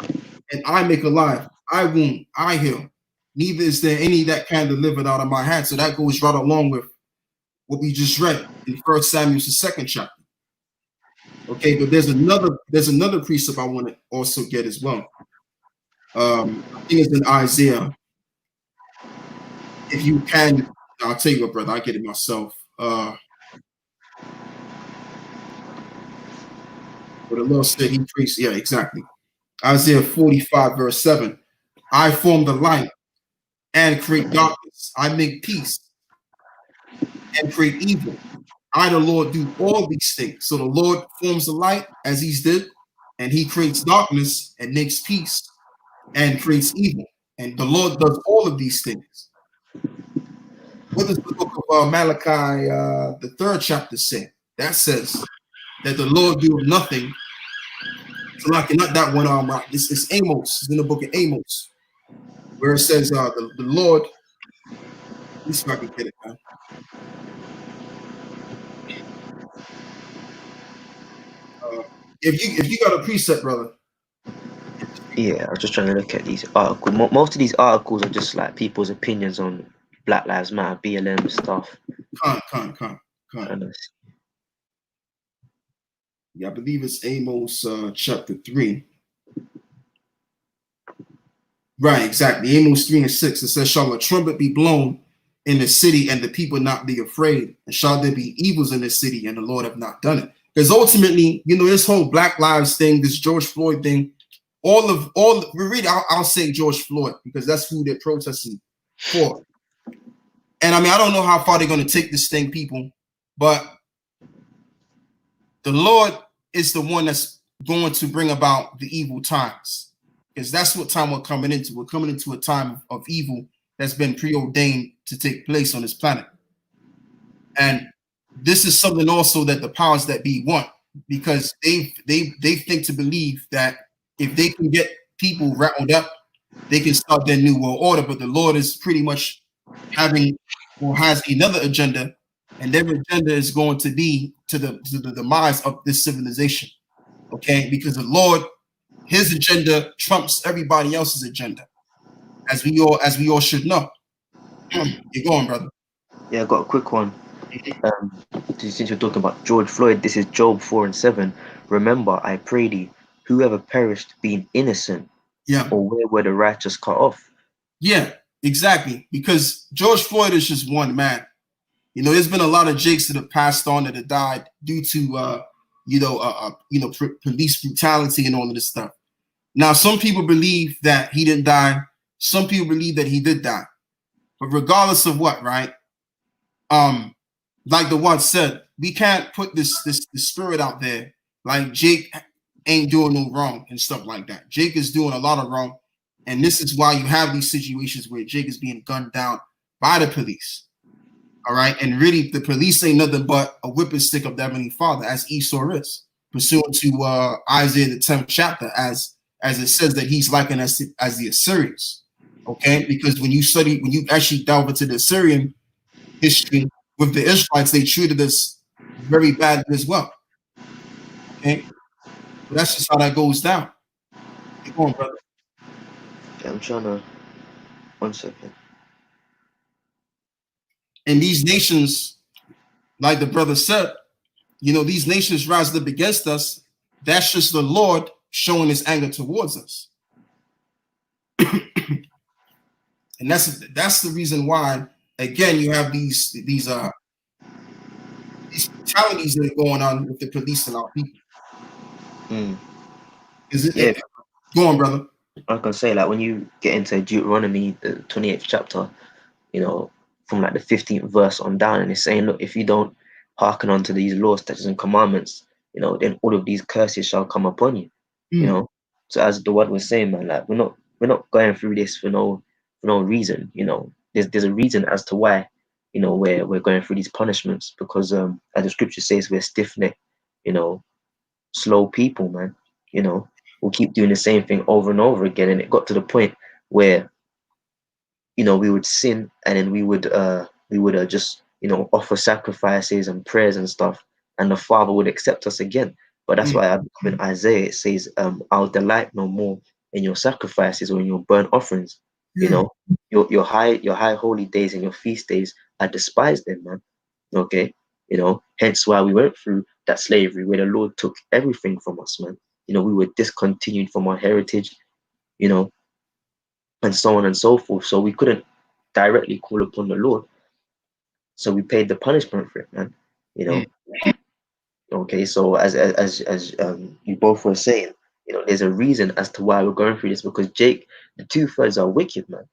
and I make alive. I wound, I heal. Neither is there any that can deliver out of my hand. So that goes right along with what we just read in First Samuel's second chapter. Okay, but there's another precept I want to also get as well. I think it's in Isaiah. If you can, I'll tell you what, brother, I get it myself. But the Lord said he preached, yeah, exactly. Isaiah 45, verse 7. I form the light and create darkness. I make peace and create evil. I, the Lord, do all these things. So the Lord forms the light as he's did, and he creates darkness and makes peace and creates evil. And the Lord does all of these things. What does the book of Malachi, the 3rd chapter say? That says that the Lord doeth nothing. So like not that one right. It's Amos. It's in the book of Amos, where it says the Lord. Let me see if I can get it, man. If you got a precept, brother. Yeah, I was just trying to look at these articles. Most of these articles are just like people's opinions on Black Lives Matter, BLM stuff. Con. Yeah, I believe it's Amos chapter 3. Right, exactly. Amos 3 and 6. It says, shall a trumpet be blown in the city and the people not be afraid? And shall there be evils in the city and the Lord have not done it? Because ultimately, this whole Black Lives thing, this George Floyd thing, I'll say George Floyd because that's who they're protesting for. And I mean, I don't know how far they're going to take this thing, people, but the Lord is the one that's going to bring about the evil times, because that's what time we're coming into. We're coming into a time of evil that's been preordained to take place on this planet. And this is something also that the powers that be want, because they think to believe that if they can get people rattled up, they can start their new world order. But the Lord is pretty much has another agenda, and their agenda is going to be to the demise of this civilization. Okay, because the Lord, his agenda trumps everybody else's agenda, as we all should know. You're going, brother. Yeah, I got a quick one. Since you're talking about George Floyd, this is Job 4 and 7. Remember, I pray thee, whoever perished being innocent, or where were the righteous cut off? Yeah, exactly. Because George Floyd is just one man. There's been a lot of Jakes that have passed on that have died due to police brutality and all of this stuff. Now, some people believe that he didn't die. Some people believe that he did die. But regardless of what, right? Like the one said, we can't put this spirit out there like Jake ain't doing no wrong and stuff like that. Jake is doing a lot of wrong, and this is why you have these situations where Jake is being gunned down by the police. All right, and really, the police ain't nothing but a whipping stick of the Heavenly Father, as Esau is, pursuant to Isaiah the 10th chapter, as it says that he's likened as the Assyrians. Okay, because when you actually delve into the Assyrian history with the Israelites, they treated us very badly as well. Okay, But that's just how that goes down. Keep going, brother. Yeah, I'm trying to. 1 second. And these nations, like the brother said, these nations rise up against us. That's just the Lord showing his anger towards us. And that's the reason why, again, you have these fatalities that are going on with the police and our people. Is Yeah, it go on, brother? I can say, like, when you get into Deuteronomy, the 28th chapter, from like the 15th verse on down, and it's saying, look, if you don't hearken unto these laws, statutes, and commandments, then all of these curses shall come upon you. So as the word was saying, man, like, we're not going through this for no reason. There's a reason as to why, we're going through these punishments, because as the scripture says, we're stiff-necked, slow people, man. We'll keep doing the same thing over and over again, and it got to the point where we would sin, and then we would just offer sacrifices and prayers and stuff, and the Father would accept us again. But that's why in Isaiah it says, I'll delight no more in your sacrifices or in your burnt offerings. Your high holy days and your feast days, I despise them, man. Okay. Hence why we went through that slavery where the Lord took everything from us, man. We were discontinued from our heritage, and so on and so forth. So we couldn't directly call upon the Lord. So we paid the punishment for it, man. Okay, so as you both were saying, there's a reason as to why we're going through this, because Jake, the 2/3 are wicked, man.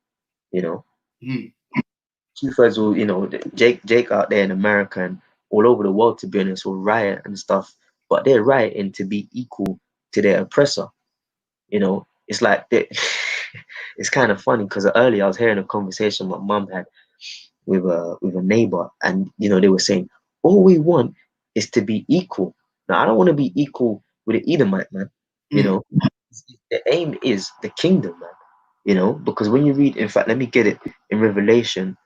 2/3 will, Jake out there in America and all over the world, to be honest, will riot and stuff, but they're rioting to be equal to their oppressor. It's like they, it's kind of funny, because earlier I was hearing a conversation my mum had with a neighbor, and they were saying, all we want is to be equal. Now, I don't want to be equal with an Edomite, man. The aim is the kingdom, man. Because when you read, in fact, let me get it in Revelation,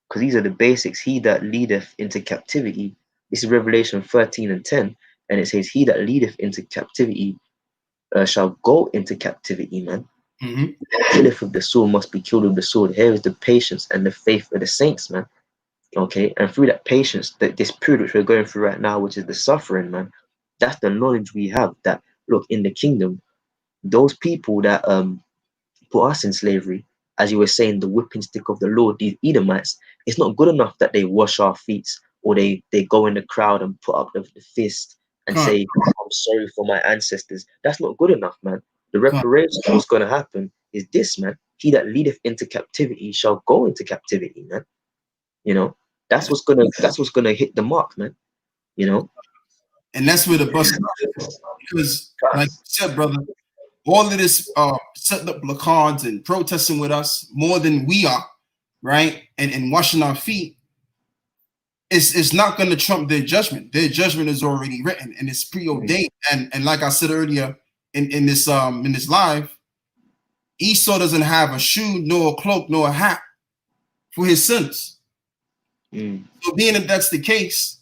because these are the basics. He that leadeth into captivity, this is Revelation 13:10, and it says, he that leadeth into captivity shall go into captivity, man. Killeth with the sword must be killed with the sword. Here is the patience and the faith of the saints, man. Okay, and through that patience, that this period which we're going through right now, which is the suffering, man, that's the knowledge we have that, look, in the kingdom, those people that put us in slavery, as you were saying, the whipping stick of the Lord, these Edomites, it's not good enough that they wash our feet, or they go in the crowd and put up the fist and say, I'm sorry for my ancestors. That's not good enough, man. The reparation, what's going to happen is this, man. He that leadeth into captivity shall go into captivity, man. That's what's gonna hit the mark, man. And that's where the bus is, because, like you said, brother, all of this setting up placards and protesting with us more than we are, right? And washing our feet, it's not going to trump their judgment. Their judgment is already written and it's preordained. And like I said earlier in this live, Esau doesn't have a shoe, nor a cloak, nor a hat for his sins. So being that that's the case,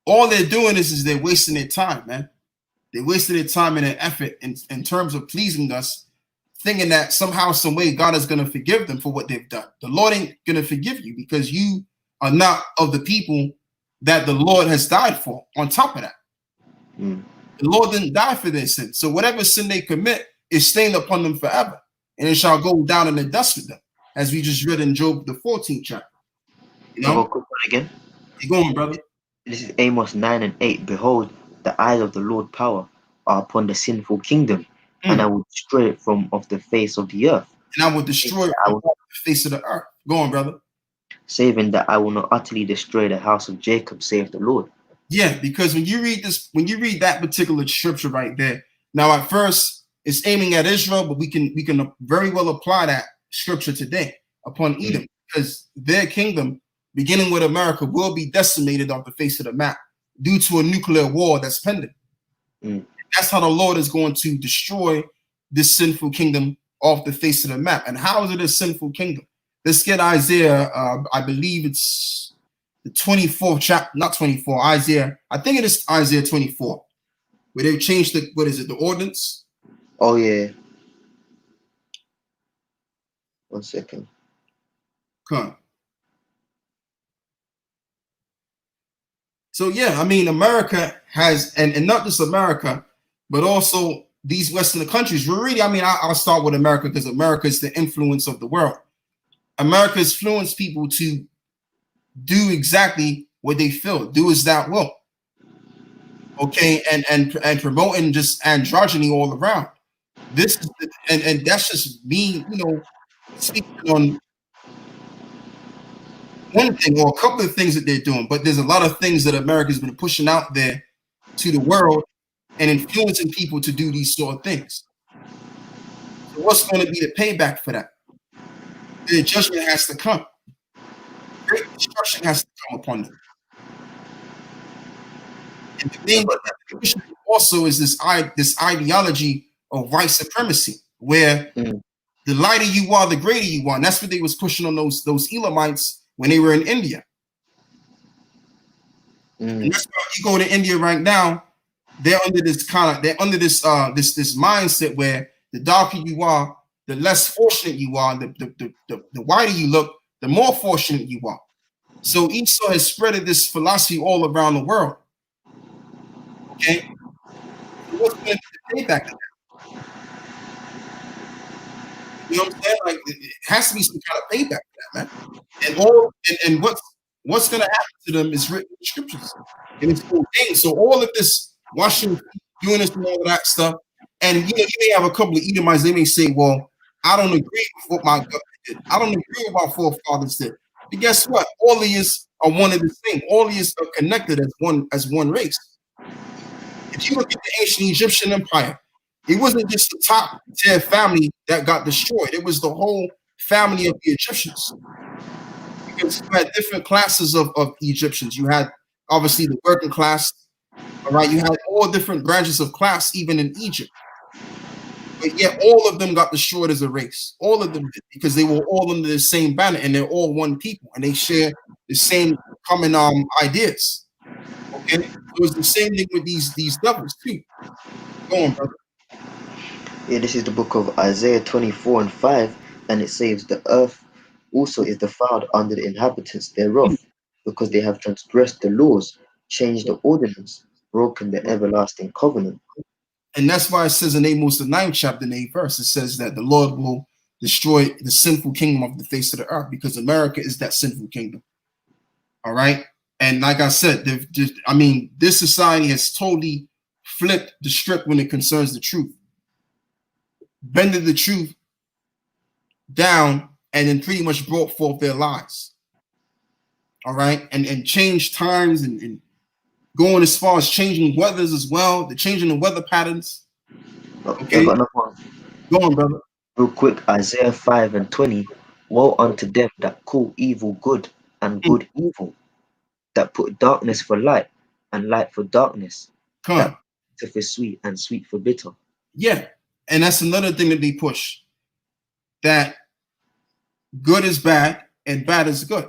all they're doing is they're wasting their time, man. They're wasting their time and their effort in terms of pleasing us, thinking that somehow, some way, God is going to forgive them for what they've done. The Lord ain't going to forgive you, because you are not of the people that the Lord has died for. On top of that, the Lord didn't die for their sin. So whatever sin they commit is stained upon them forever, and it shall go down in the dust with them, as we just read in Job, the 14th chapter. Quick one again. You going, brother? This is Amos 9:8. Behold, the eyes of the Lord power are upon the sinful kingdom, and I will destroy it from off the face of the earth. And I will destroy it from off the face of the earth. Go on, brother. Saving that I will not utterly destroy the house of Jacob, saith the Lord. Yeah, because when you read that particular scripture right there, now at first it's aiming at Israel, but we can very well apply that scripture today upon Edom, because their kingdom, beginning with America, will be decimated off the face of the map due to a nuclear war that's pending. That's how the Lord is going to destroy this sinful kingdom off the face of the map. And how is it a sinful kingdom? Let's get Isaiah, I believe it's the 24th chapter, not 24, Isaiah, I think it is Isaiah 24. where they've changed the the ordinance. Oh yeah. 1 second. Come. So yeah, I mean, America has, and not just America, but also these Western countries. We're really, I mean, I'll start with America because America is the influence of the world. America has influenced people to do exactly what they feel, do as that will. Okay, and promoting just androgyny all around. This is and that's just me, speaking on one thing or a couple of things that they're doing, but there's a lot of things that America's been pushing out there to the world and influencing people to do these sort of things. So what's going to be the payback for that? The judgment has to come. Great destruction has to come upon them. And the thing also is this ideology of white supremacy, where the lighter you are, the greater you are. And that's what they was pushing on those Elamites when they were in India. And that's why you go to India right now, they're under this this mindset where the darker you are, the less fortunate you are, the whiter you look, the more fortunate you are. So Esau has spread this philosophy all around the world. Okay, so what's going to be the payback of that? You know what I'm saying? Like it has to be some kind of payback for that, man. And what's going to happen to them is written in the scriptures, and it's ordained. So all of this washing, doing this, and all of that stuff, and you may have a couple of Edomites. They may say, "Well, I don't agree with what my government did. I don't agree with what our forefathers did." But guess what? All of us are one and the same. All of us are connected as one race. If you look at the ancient Egyptian empire, it wasn't just the top tier family that got destroyed. It was the whole family of the Egyptians. Because you had different classes of Egyptians. You had obviously the working class, all right? You had all different branches of class, even in Egypt. But yet all of them got destroyed as a race. All of them did, because they were all under the same banner and they're all one people and they share the same common ideas. Okay? So it's the same thing with these devils too. Go on, brother. Yeah, this is the book of Isaiah 24:5, and it says, "The earth also is defiled under the inhabitants thereof, because they have transgressed the laws, changed the ordinance, broken the everlasting covenant." And that's why it says in Amos the 9th chapter, the 8th verse, it says that the Lord will destroy the sinful kingdom of the face of the earth, because America is that sinful kingdom. All right. And like I said, this society has totally flipped the script when it concerns the truth, bended the truth down, and then pretty much brought forth their lies. All right. And changed times and going as far as changing weathers as well, the changing the weather patterns. Okay. I got another one. Go on, brother. Real quick, Isaiah 5:20. "Woe unto them that call evil good and good evil, that put darkness for light and light for darkness, that bitter for sweet and sweet for bitter." Yeah. And that's another thing that they push, that good is bad and bad is good.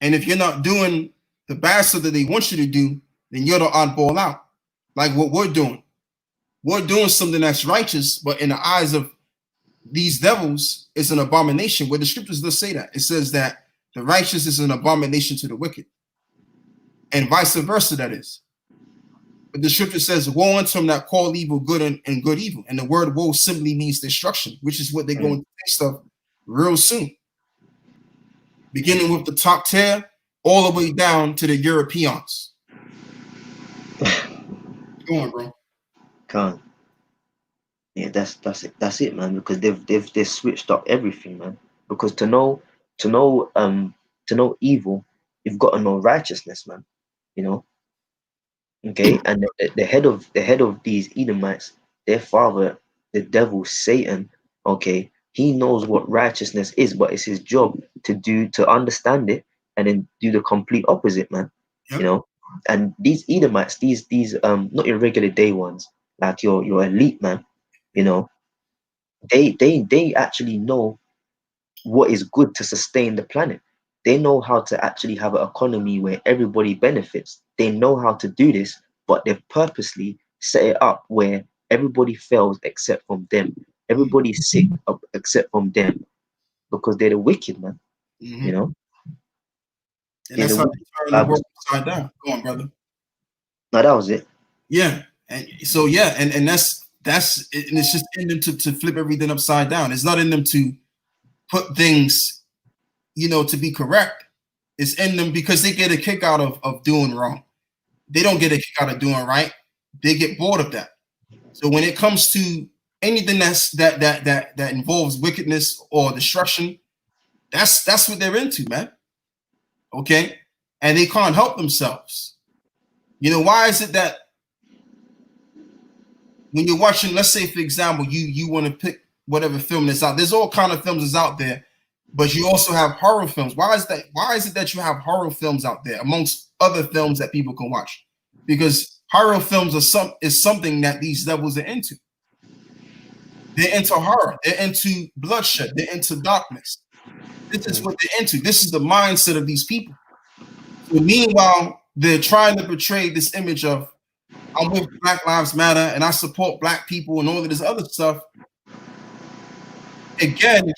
And if you're not doing the bad stuff that they want you to do, then you're the oddball out. Like what we're doing. We're doing something that's righteous, but in the eyes of these devils, it's an abomination. Where the scriptures does say that. It says that the righteous is an abomination to the wicked. And vice versa, that is. But the scripture says, "Woe unto them that call evil good and good evil." And the word woe simply means destruction, which is what they're going to taste of real soon. Beginning with the top tier, all the way down to the Europeans. Go on, bro. Can't. Yeah, that's it, man. Because they've switched up everything, man. Because to know evil, you've got to know righteousness, man. You know. Okay, and the head of these Edomites, their father, the devil, Satan. Okay, he knows what righteousness is, but it's his job to understand it and then do the complete opposite, man. Yep. You know, and these Edomites, these not your regular day ones, like your elite, man. You know, they actually know what is good to sustain the planet. They know how to actually have an economy where everybody benefits. They know how to do this but they've purposely set it up where everybody fails except from them. Everybody's sick except from them, because they're the wicked, man. You know, And they're that's the how wicked. they turn the world upside down. Go on, brother. No, that was it. Yeah. And so yeah, and that's and it's just in them to flip everything upside down. It's not in them to put things, to be correct. It's in them because they get a kick out of doing wrong. They don't get a kick out of doing right. They get bored of that. So when it comes to anything that involves wickedness or destruction, that's what they're into, man. Okay? And they can't help themselves. Why is it that when you're watching, let's say for example, you want to pick whatever film that's out, there's all kind of films that's out there, but you also have horror films. Why is it that you have horror films out there amongst other films that people can watch? Because horror films is something that these devils are into. They're into horror, they're into bloodshed, they're into darkness. This is what they're into. This is the mindset of these people. So meanwhile, they're trying to portray this image of, I'm with Black Lives Matter and I support Black people and all of this other stuff. Again,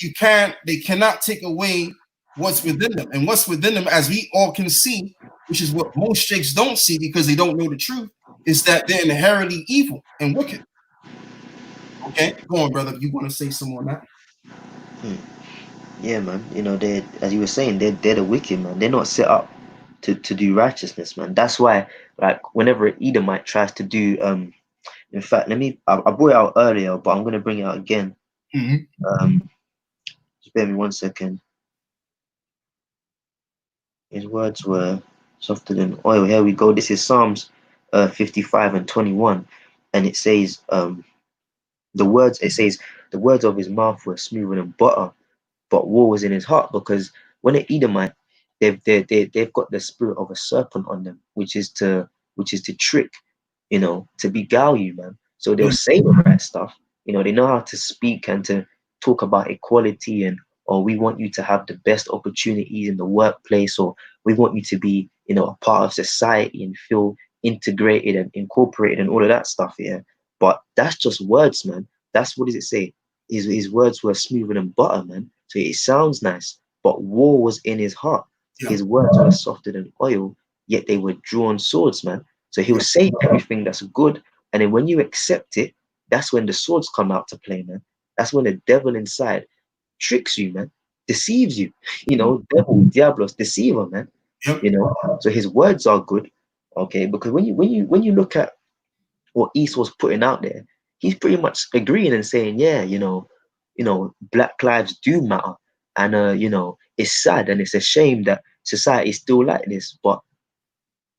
they cannot take away what's within them. And what's within them, as we all can see, which is what most Jakes don't see because they don't know the truth, is that they're inherently evil and wicked. Okay, go on, brother. If you want to say some more on that. Yeah, man. They, as you were saying, they're the wicked, man. They're not set up to do righteousness, man. That's why, like, whenever an Edomite tries to do, in fact, I brought it out earlier, but I'm gonna bring it out again. Just bear me 1 second. His words were softer than oil. Here we go. This is Psalms 55 and 21, and it says, the words of his mouth were smoother than butter, but war was in his heart. Because when an Edomite, they've got the spirit of a serpent on them, which is to trick, to beguile you, man. So they'll say the right stuff. They know how to speak and to talk about equality, and or we want you to have the best opportunities in the workplace, or we want you to be, a part of society and feel integrated and incorporated and all of that stuff. Yeah. But that's just words, man. That's, what does it say? His words were smoother than butter, man. So it sounds nice, but war was in his heart. His words were softer than oil, yet they were drawn swords, man. So he'll say everything that's good, and then when you accept it, that's when the swords come out to play, man. That's when the devil inside tricks you, man, deceives you. Devil, diablos, deceiver, man. So his words are good, okay? Because when you look at what Esau's putting out there, he's pretty much agreeing and saying, yeah, Black lives do matter, and it's sad and it's a shame that society is still like this, but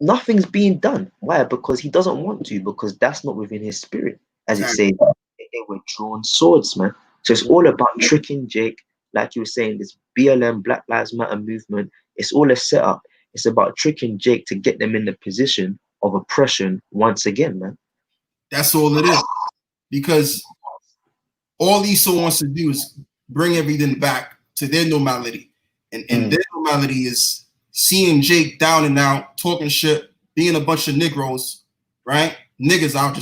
nothing's being done. Why? Because he doesn't want to, because that's not within his spirit. As it says, they were drawn swords, man. So it's all about tricking Jake, like you were saying, this BLM, Black Lives Matter movement. It's all a setup. It's about tricking Jake to get them in the position of oppression once again, man. That's all it is. Because all Esau wants to do is bring everything back to their normality. And their normality is seeing Jake down and out, talking shit, being a bunch of Negroes, right? Niggas, I'll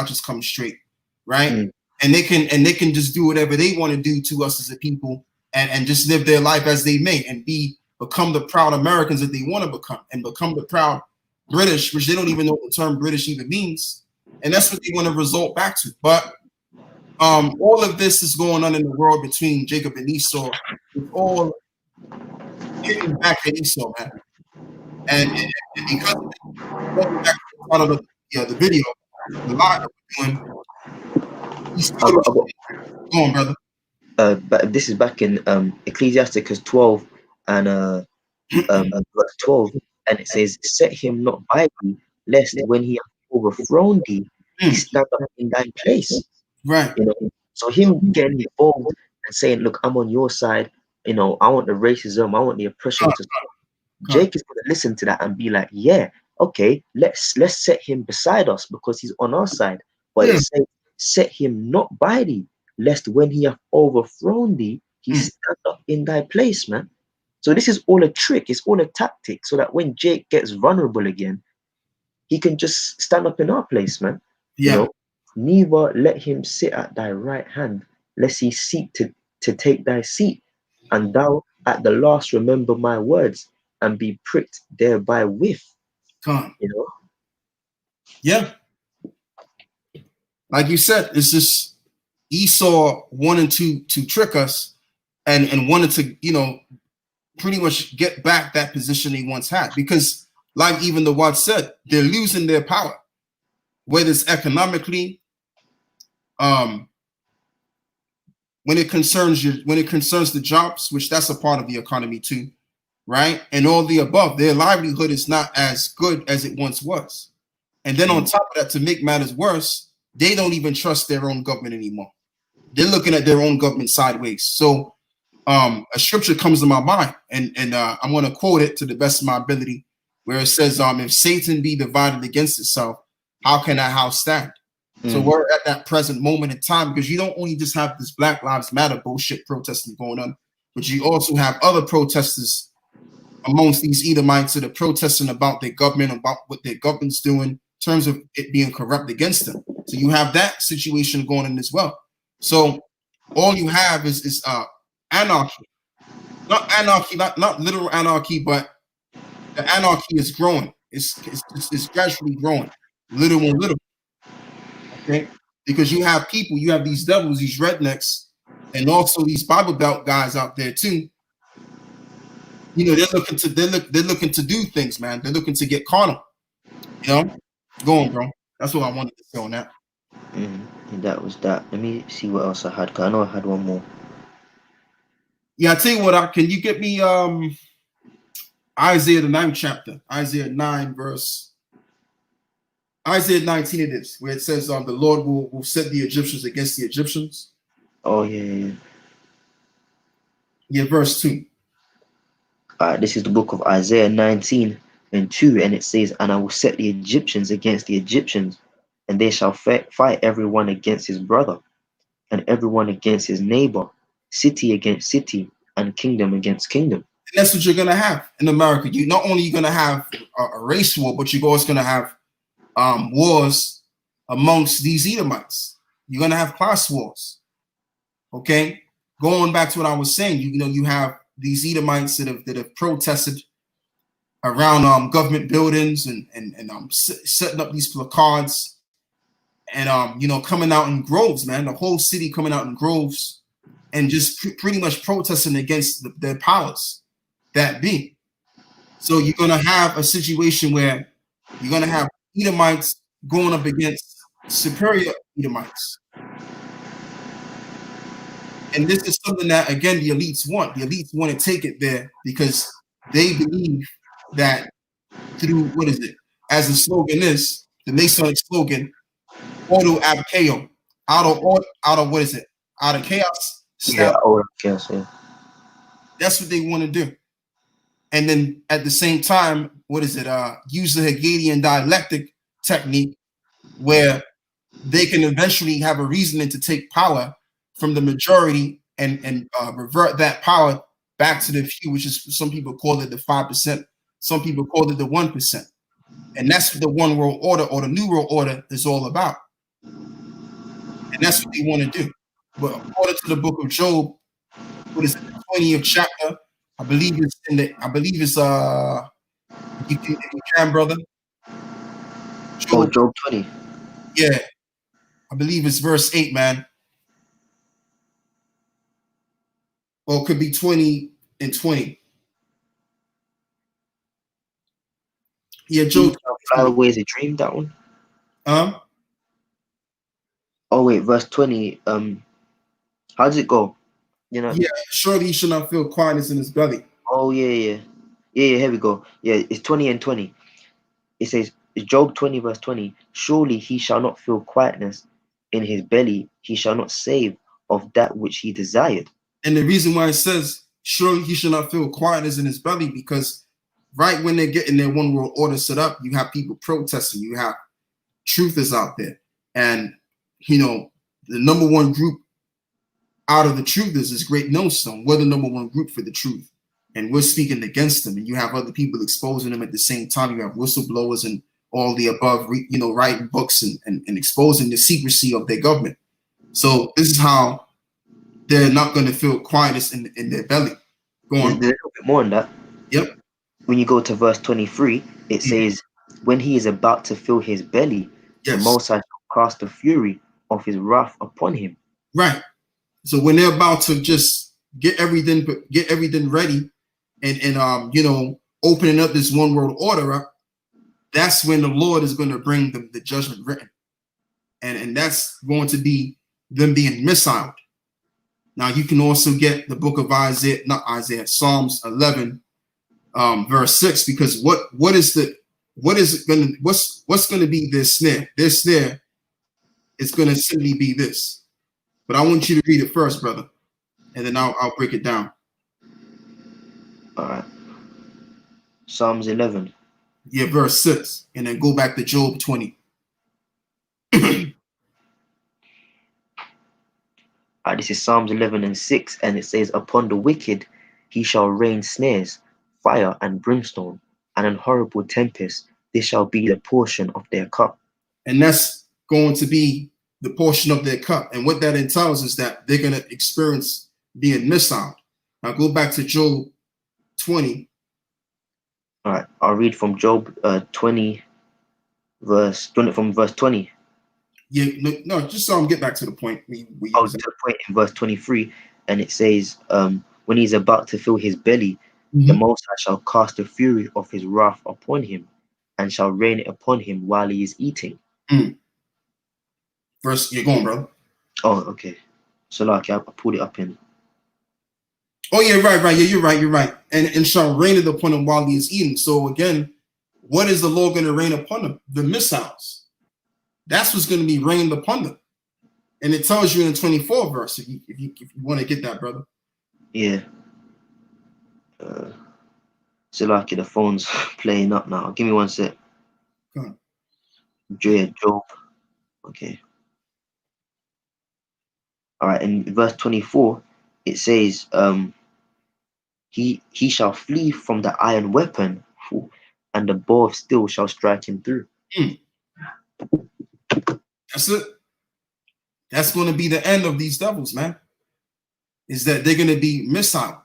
just come straight, right? And they can just do whatever they want to do to us as a people, and just live their life as they may, and become the proud Americans that they want to become, and become the proud British, which they don't even know what the term British even means. And that's what they want to resort back to. But all of this is going on in the world between Jacob and Esau. It's all hitting back at Esau, man. And because going back to the part of the video, the lie that we're doing, go on, brother. But this is back in Ecclesiasticus 12 and verse 12, and it says, "Set him not by thee, lest when he hath overthrown thee, he stand up in thy place." Right. So him getting involved and saying, "Look, I'm on your side. I want the racism, I want the oppression to stop." Jake is going to listen to that and be like, "Yeah, okay, let's set him beside us because he's on our side." But it says, "Set him not by thee, lest when he hath overthrown thee, he stand up in thy place," man. So this is all a trick. It's all a tactic, so that when Jake gets vulnerable again, he can just stand up in our place, man. You Yeah. know, neither let him sit at thy right hand, lest he seek to take thy seat. And thou at the last remember my words and be pricked thereby with. Come on. You know? Yeah. Like you said, it's just Esau wanted to trick us and wanted to, you know, pretty much get back that position they once had. Because like even the word said, they're losing their power, whether it's economically, when it concerns the jobs, which that's a part of the economy too, right? And all the above, their livelihood is not as good as it once was. And then on top of that, to make matters worse, they don't even trust their own government anymore. They're looking at their own government sideways. So a scripture comes to my mind, and I'm going to quote it to the best of my ability, where it says, if Satan be divided against itself, how can that house stand? So we're at that present moment in time, because you don't only just have this Black Lives Matter bullshit protesting going on, but you also have other protesters amongst these Edomites that are protesting about their government, about what their government's doing in terms of it being corrupt against them. So you have that situation going on as well. So all you have is anarchy. Not anarchy, not literal anarchy, but the anarchy is growing. It's gradually growing, little and little. Okay, because you have people, you have these devils, these rednecks, and also these Bible Belt guys out there too. You know, they're looking to do things, man. They're looking to get carnal. You know, go on, bro. That's what I wanted to say on that. And that was that. Let me see what else I had. Cause I know I had one more. Yeah, I tell you what. Can you get me Isaiah the 9th chapter, Isaiah 9 verse. Isaiah 19 it is, where it says the Lord will set the Egyptians against the Egyptians. Oh, yeah. Yeah, verse 2. This is the book of Isaiah 19:2, and it says, and I will set the Egyptians against the Egyptians, and they shall fight everyone against his brother, and everyone against his neighbor, city against city, and kingdom against kingdom. And that's what you're going to have in America. You not only you're going to have a race war, but you're also going to have wars amongst these Edomites. You're going to have class wars. Okay, going back to what I was saying, you know, you have these Edomites that have protested around government buildings and setting up these placards and you know, coming out in groves, man. The whole city coming out in groves and just pretty much protesting against their powers that be. So you're gonna have a situation where you're gonna have Edomites going up against superior Edomites. And this is something that, again, the elites want. The elites want to take it there because they believe that through, what is it? As the slogan is, the Masonic slogan, auto ab chaos. Out of what is it? Out of chaos. Yeah, chaos, yeah. That's what they want to do. And then at the same time, what is it? Use the Hegelian dialectic technique where they can eventually have a reasoning to take power from the majority and revert that power back to the few, which is, some people call it the 5%, some people call it the 1%. And that's what the one world order or the new world order is all about. And that's what they want to do. But according to the book of Job, what is it, the 20th chapter, I believe it's you can, brother. Job 20. Yeah. I believe it's verse 8, man. Or it could be 20 and 20. Yeah, Job. Fly away as a dream, that one. Oh wait, verse 20. How does it go? You know. Yeah, surely he shall not feel quietness in his belly. Oh yeah. Here we go. Yeah, it's 20 and 20. It says, Job 20 verse 20. Surely he shall not feel quietness in his belly. He shall not save of that which he desired. And the reason why it says, surely he shall not feel quietness in his belly, because right when they're getting their one world order set up, you have people protesting. You have truthers out there. And, you know, the number one group out of the truthers is Great Millstone. We're the number one group for the truth. And we're speaking against them. And you have other people exposing them at the same time. You have whistleblowers and all the above, writing books and exposing the secrecy of their government. So this is how they're not going to feel quietness in their belly. Go on. There's a little bit more on that. Yep. When you go to verse 23, it says, when he is about to fill his belly, the Yes. Most High shall cast the fury of his wrath upon him. Right. So when they're about to just get everything ready and opening up this one world order up, that's when the Lord is going to bring the judgment written. And that's going to be them being missiled. Now you can also get the book of Psalms 11, verse 6, because what's going to be their snare? Their snare is going to simply be this. But I want you to read it first, brother, and then I'll break it down. All right. Psalms 11. Yeah, verse 6, and then go back to Job 20. This is Psalms 11 and 6, and it says, upon the wicked he shall rain snares, fire and brimstone, and an horrible tempest. This shall be the portion of their cup. And that's going to be the portion of their cup. And what that entails is that they're going to experience being missiled. Now go back to Job 20. All right, I'll read from Job 20, verse 20. Yeah, no, just so I'm get back to the point. To the point in verse 23, and it says, when he's about to fill his belly, the Most High shall cast the fury of his wrath upon him, and shall rain it upon him while he is eating. Verse, you're going, bro. Oh, okay. So like I pulled it up in. Oh yeah, right. Yeah, you're right. And shall rain it upon him while he is eating. So again, what is the Lord going to rain upon them? The missiles. That's what's going to be rained upon them. And it tells you in the 24th verse, if you want to get that, brother. Yeah. So like the phone's playing up now. Give me one sec. Come on. Job. Okay. All right. In verse 24, it says, he shall flee from the iron weapon, and the bow of steel shall strike him through. That's it. That's going to be the end of these devils, man. Is that they're going to be missiled.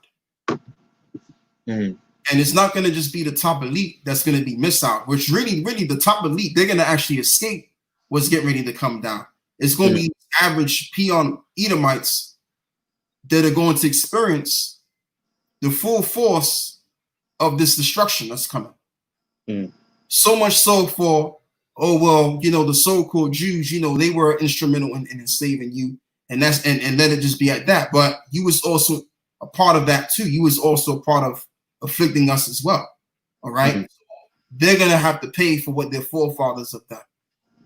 And it's not going to just be the top elite that's going to be missiled, which really the top elite, they're going to actually escape what's getting ready to come down. It's going to be average peon Edomites that are going to experience the full force of this destruction that's coming. So much so for, the so-called Jews, they were instrumental in enslaving you, and that's and let it just be at that. But you was also a part of that too. You was also a part of afflicting us as well. All right. They're gonna have to pay for what their forefathers have done.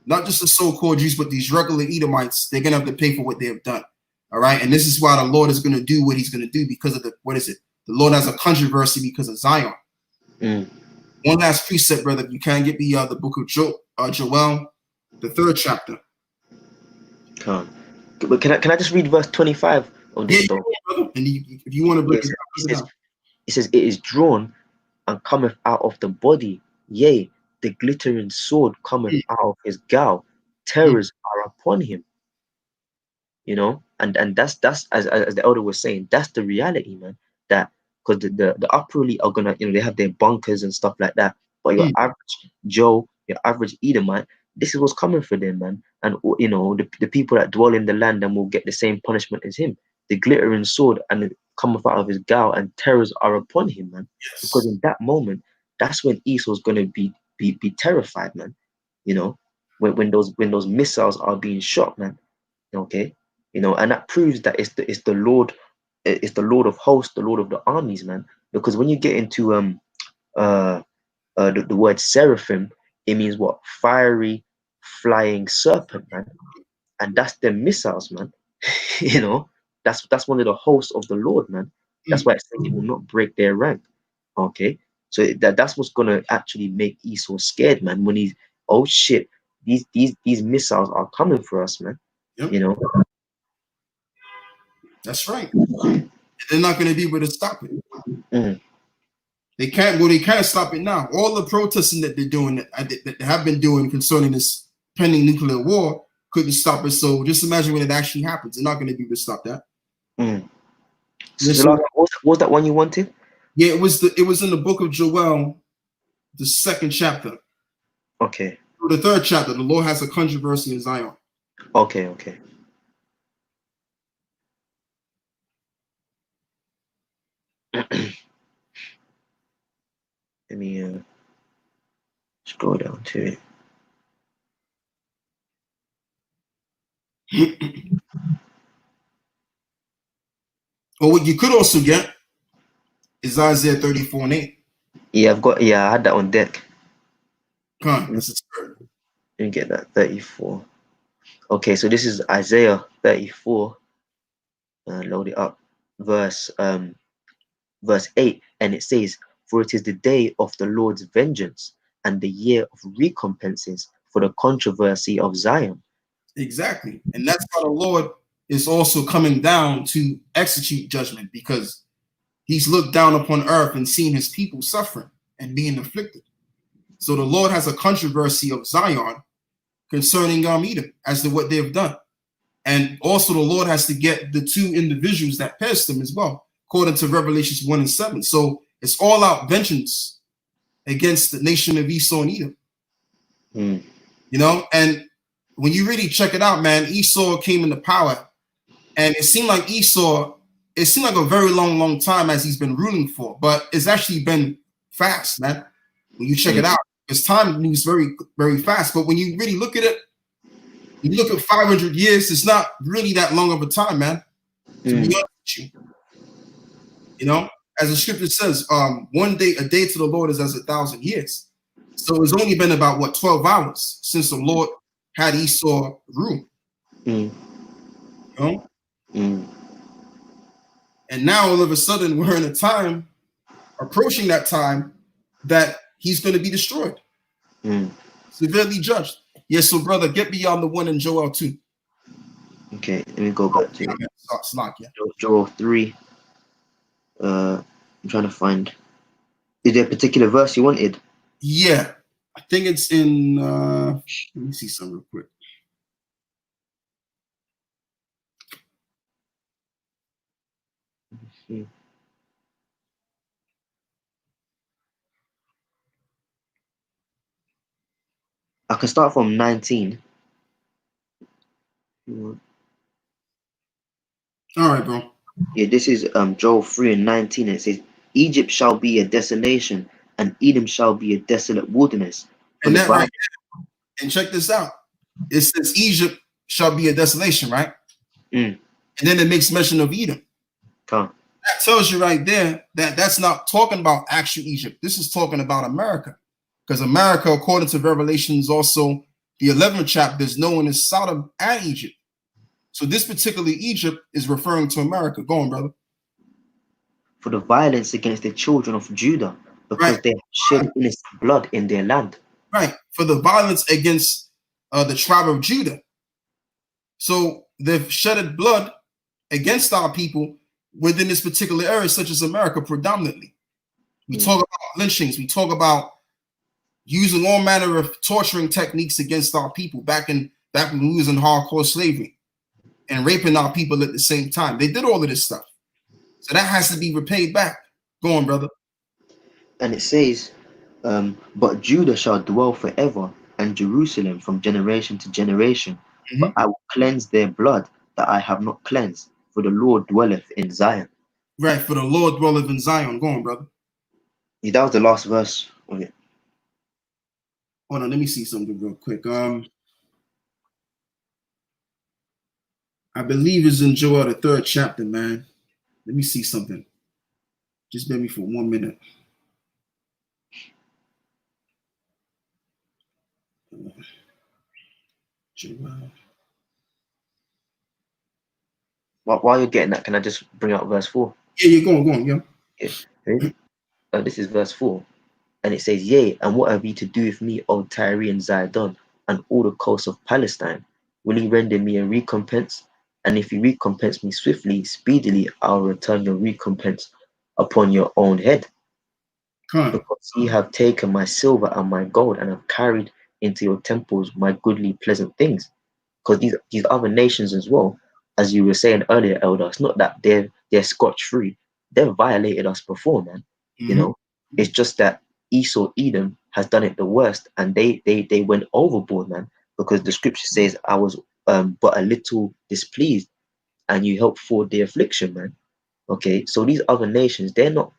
Not just the so-called Jews, but these regular Edomites, they're gonna have to pay for what they have done. All right. And this is why the Lord is gonna do what he's gonna do because of the Lord has a controversy because of Zion. One last precept, brother. You can get me the book of Joel, the 3rd chapter. But can I just read verse 25 of this? Yeah, brother. And if you want to break it says, it is drawn and cometh out of the body, yea, the glittering sword cometh out of his gowl. Terrors are upon him. And that's as the elder was saying, that's the reality, man. That because the upper elite are gonna, they have their bunkers and stuff like that. But your average Joe, your average Edomite, this is what's coming for them, man. And the people that dwell in the land and will get the same punishment as him. The glittering sword and it cometh out of his gowl, and terrors are upon him, man. Yes. Because in that moment, that's when Esau's gonna be terrified, man. When those missiles are being shot, man. Okay. And that proves that it's the Lord of hosts, the Lord of the armies, man. Because when you get into the word seraphim, it means what? Fiery, flying serpent, man. And that's their missiles, man. That's one of the hosts of the Lord, man. That's why it says it will not break their rank. Okay, so that's what's gonna actually make Esau scared, man. When he's, oh shit, these missiles are coming for us, man. Yep. That's right. They're not going to be able to stop it. They're They can't. Well, they can't stop it now. All the protesting that they're doing, that they have been doing concerning this pending nuclear war, couldn't stop it. So just imagine when it actually happens. They're not going to be able to stop that. Mm. Yeah, So what was that one you wanted? yeah, it was in the book of Joel, the 2nd chapter. Okay. The 3rd chapter. The Lord has a controversy in Zion. Okay. Okay. Let me scroll down to it. Or what you could also get is Isaiah 34:8. Yeah, I had that on deck. Come on, this is good. Let me get that 34. Okay, so this is Isaiah 34. Load it up. Verse 8, and it says, "For it is the day of the Lord's vengeance and the year of recompenses for the controversy of Zion." Exactly. And that's how the Lord is also coming down to execute judgment, because he's looked down upon earth and seen his people suffering and being afflicted. So the Lord has a controversy of Zion concerning Edom as to what they've done. And also the Lord has to get the 2 individuals that pierced them as well, according to Revelations 1 and 7. So it's all out vengeance against the nation of Esau and Edom. Mm. You know, and when you really check it out, man, Esau came into power, and it seemed like a very long time as he's been ruling for, but it's actually been fast, man. When you check it out, because time moves very, very fast. But when you really look at it, you look at 500 years, it's not really that long of a time, man. To be honest with you. You know, as the scripture says, one day, a day to the Lord is as 1,000 years. So it's only been about 12 hours since the Lord had Esau rule. Mm. You know? Mm. And now all of a sudden we're in a time, approaching that time, that he's going to be destroyed. Severely judged. Yes, so brother, get beyond the 1 in Joel 2. Okay, let me go back to Joel 3. I'm trying to find. Is there a particular verse you wanted? Yeah, I think it's in. Let me see some real quick. I can start from 19. All right, bro. Yeah, this is Joel 3 and 19. It says, "Egypt shall be a desolation, and Edom shall be a desolate wilderness." And that right there, and check this out. It says Egypt shall be a desolation, right? And then it makes mention of Edom. That tells you right there that that's not talking about actual Egypt. This is talking about America. Because America, according to Revelations, also the 11th chapter, is known as Sodom and Egypt. So this particular Egypt is referring to America. Go on, brother. For the violence against the children of Judah, because they have shed innocent blood in their land. Right. For the violence against the tribe of Judah. So they've shedded blood against our people within this particular area, such as America predominantly. We talk about lynchings. We talk about using all manner of torturing techniques against our people back when we was in hardcore slavery, and raping our people at the same time. They did all of this stuff. So that has to be repaid back. Go on, brother. And it says, "But Judah shall dwell forever, and Jerusalem from generation to generation. But I will cleanse their blood that I have not cleansed, for the Lord dwelleth in Zion." Right, for the Lord dwelleth in Zion. Go on, brother. Yeah, that was the last verse of it. Hold on, let me see something real quick. I believe it's in Joel, the 3rd chapter, man. Let me see something. Just bear me for 1 minute. Joel. While you're getting that, can I just bring out verse 4? Yeah, you're going, yeah. Okay. This is verse 4. And it says, "Yea, and what have ye to do with me, O Tyre and Zidon, and all the coasts of Palestine? Will ye render me a recompense? And if you recompense me swiftly, speedily, I'll return your recompense upon your own head." because ye have taken my silver and my gold, and have carried into your temples my goodly pleasant things. Because these other nations as well, as you were saying earlier, Elder, it's not that they're scotch-free. They've violated us before, man. You know, it's just that Esau, Edom, has done it the worst, and they went overboard, man. Because the scripture says, I was but a little displeased, and you helped forward the affliction, man. Okay, so these other nations, they're not,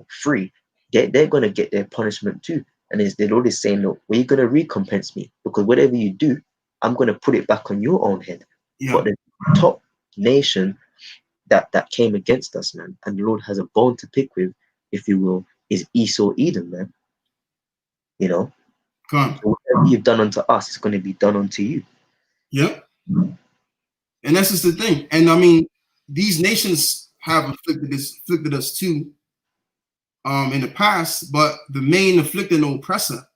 free. They're gonna get their punishment too. And the Lord is saying, look, well, you're gonna recompense me, because whatever you do, I'm gonna put it back on your own head. Yeah. But the top nation that came against us, man, and the Lord has a bone to pick with, if you will, is Esau, Edom, man. You know, so whatever you've done unto us, it's gonna be done unto you. Yep. And that's just the thing. And I mean, these nations have afflicted us too in the past, but the main afflicting oppressor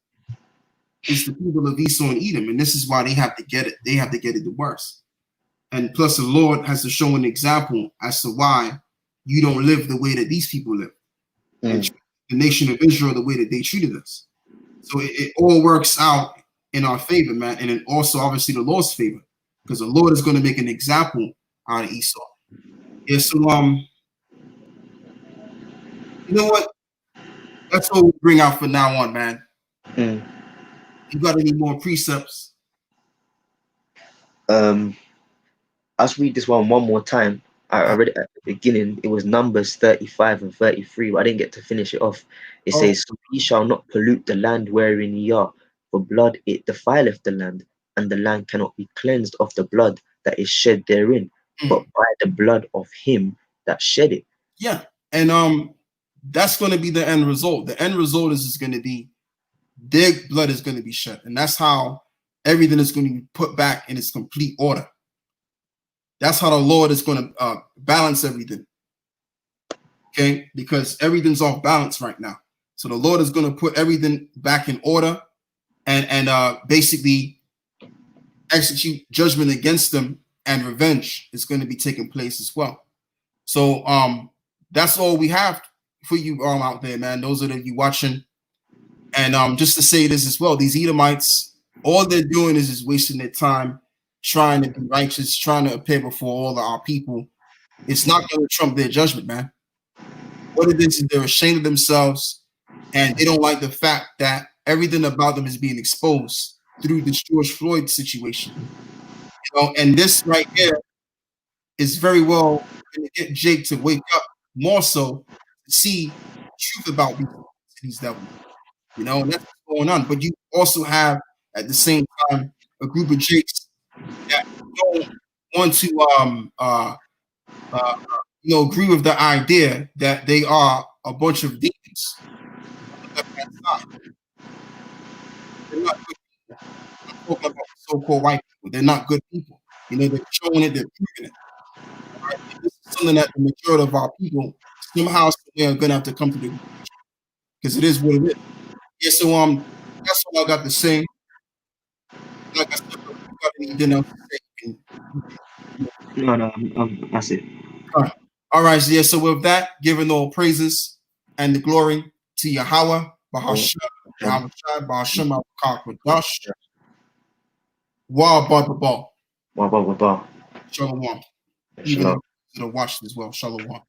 is the people of Esau and Edom. And this is why they have to get it. They have to get it the worst. And plus the Lord has to show an example as to why you don't live the way that these people live. And treat the nation of Israel the way that they treated us. So it all works out in our favor, man. And then also obviously the Lord's favor. Because the Lord is going to make an example out of Esau. Yeah, so you know what? That's what we bring out for now on, man. You got any more precepts? Let's read this one more time. I read it at the beginning. It was Numbers 35 and 33, but I didn't get to finish it off. It says, so ye shall not pollute the land wherein ye are, for blood it defileth the land, and the land cannot be cleansed of the blood that is shed therein, but by the blood of him that shed it. Yeah, and that's going to be the end result. The end result is going to be their blood is going to be shed, and that's how everything is going to be put back in its complete order. That's how the Lord is going to balance everything. Okay, because everything's off balance right now. So the Lord is going to put everything back in order, and basically execute judgment against them, and revenge is going to be taking place as well. So that's all we have for you out there, man. Those of you watching. And just to say this as well, these Edomites, all they're doing is just wasting their time trying to be righteous, trying to appear before all of our people. It's not going to trump their judgment, man. What it is they're ashamed of themselves, and they don't like the fact that everything about them is being exposed through this George Floyd situation. You know, and this right here is very well going to get Jake to wake up more so to see the truth about these devils. You know, and that's what's going on. But you also have at the same time a group of Jakes that don't want to agree with the idea that they are a bunch of demons on the left-hand side. They're not good people. I'm talking about so-called white people. They're not good people. You know, they're showing it, they're proving it. All right? And this is something that the majority of our people somehow are going to have to come to the conclusion, because it is what it is. Yeah, so that's all I got to say. Like I said, if you got anything else to say? No, that's it. All right, yeah. So with that, giving all praises and the glory to Yahweh, Bahashem, Yahweh Shai, Bahashem, Al-Qadash, Wa Ba. Wow. Shalom. Shalom. Even watch as well. Shalom.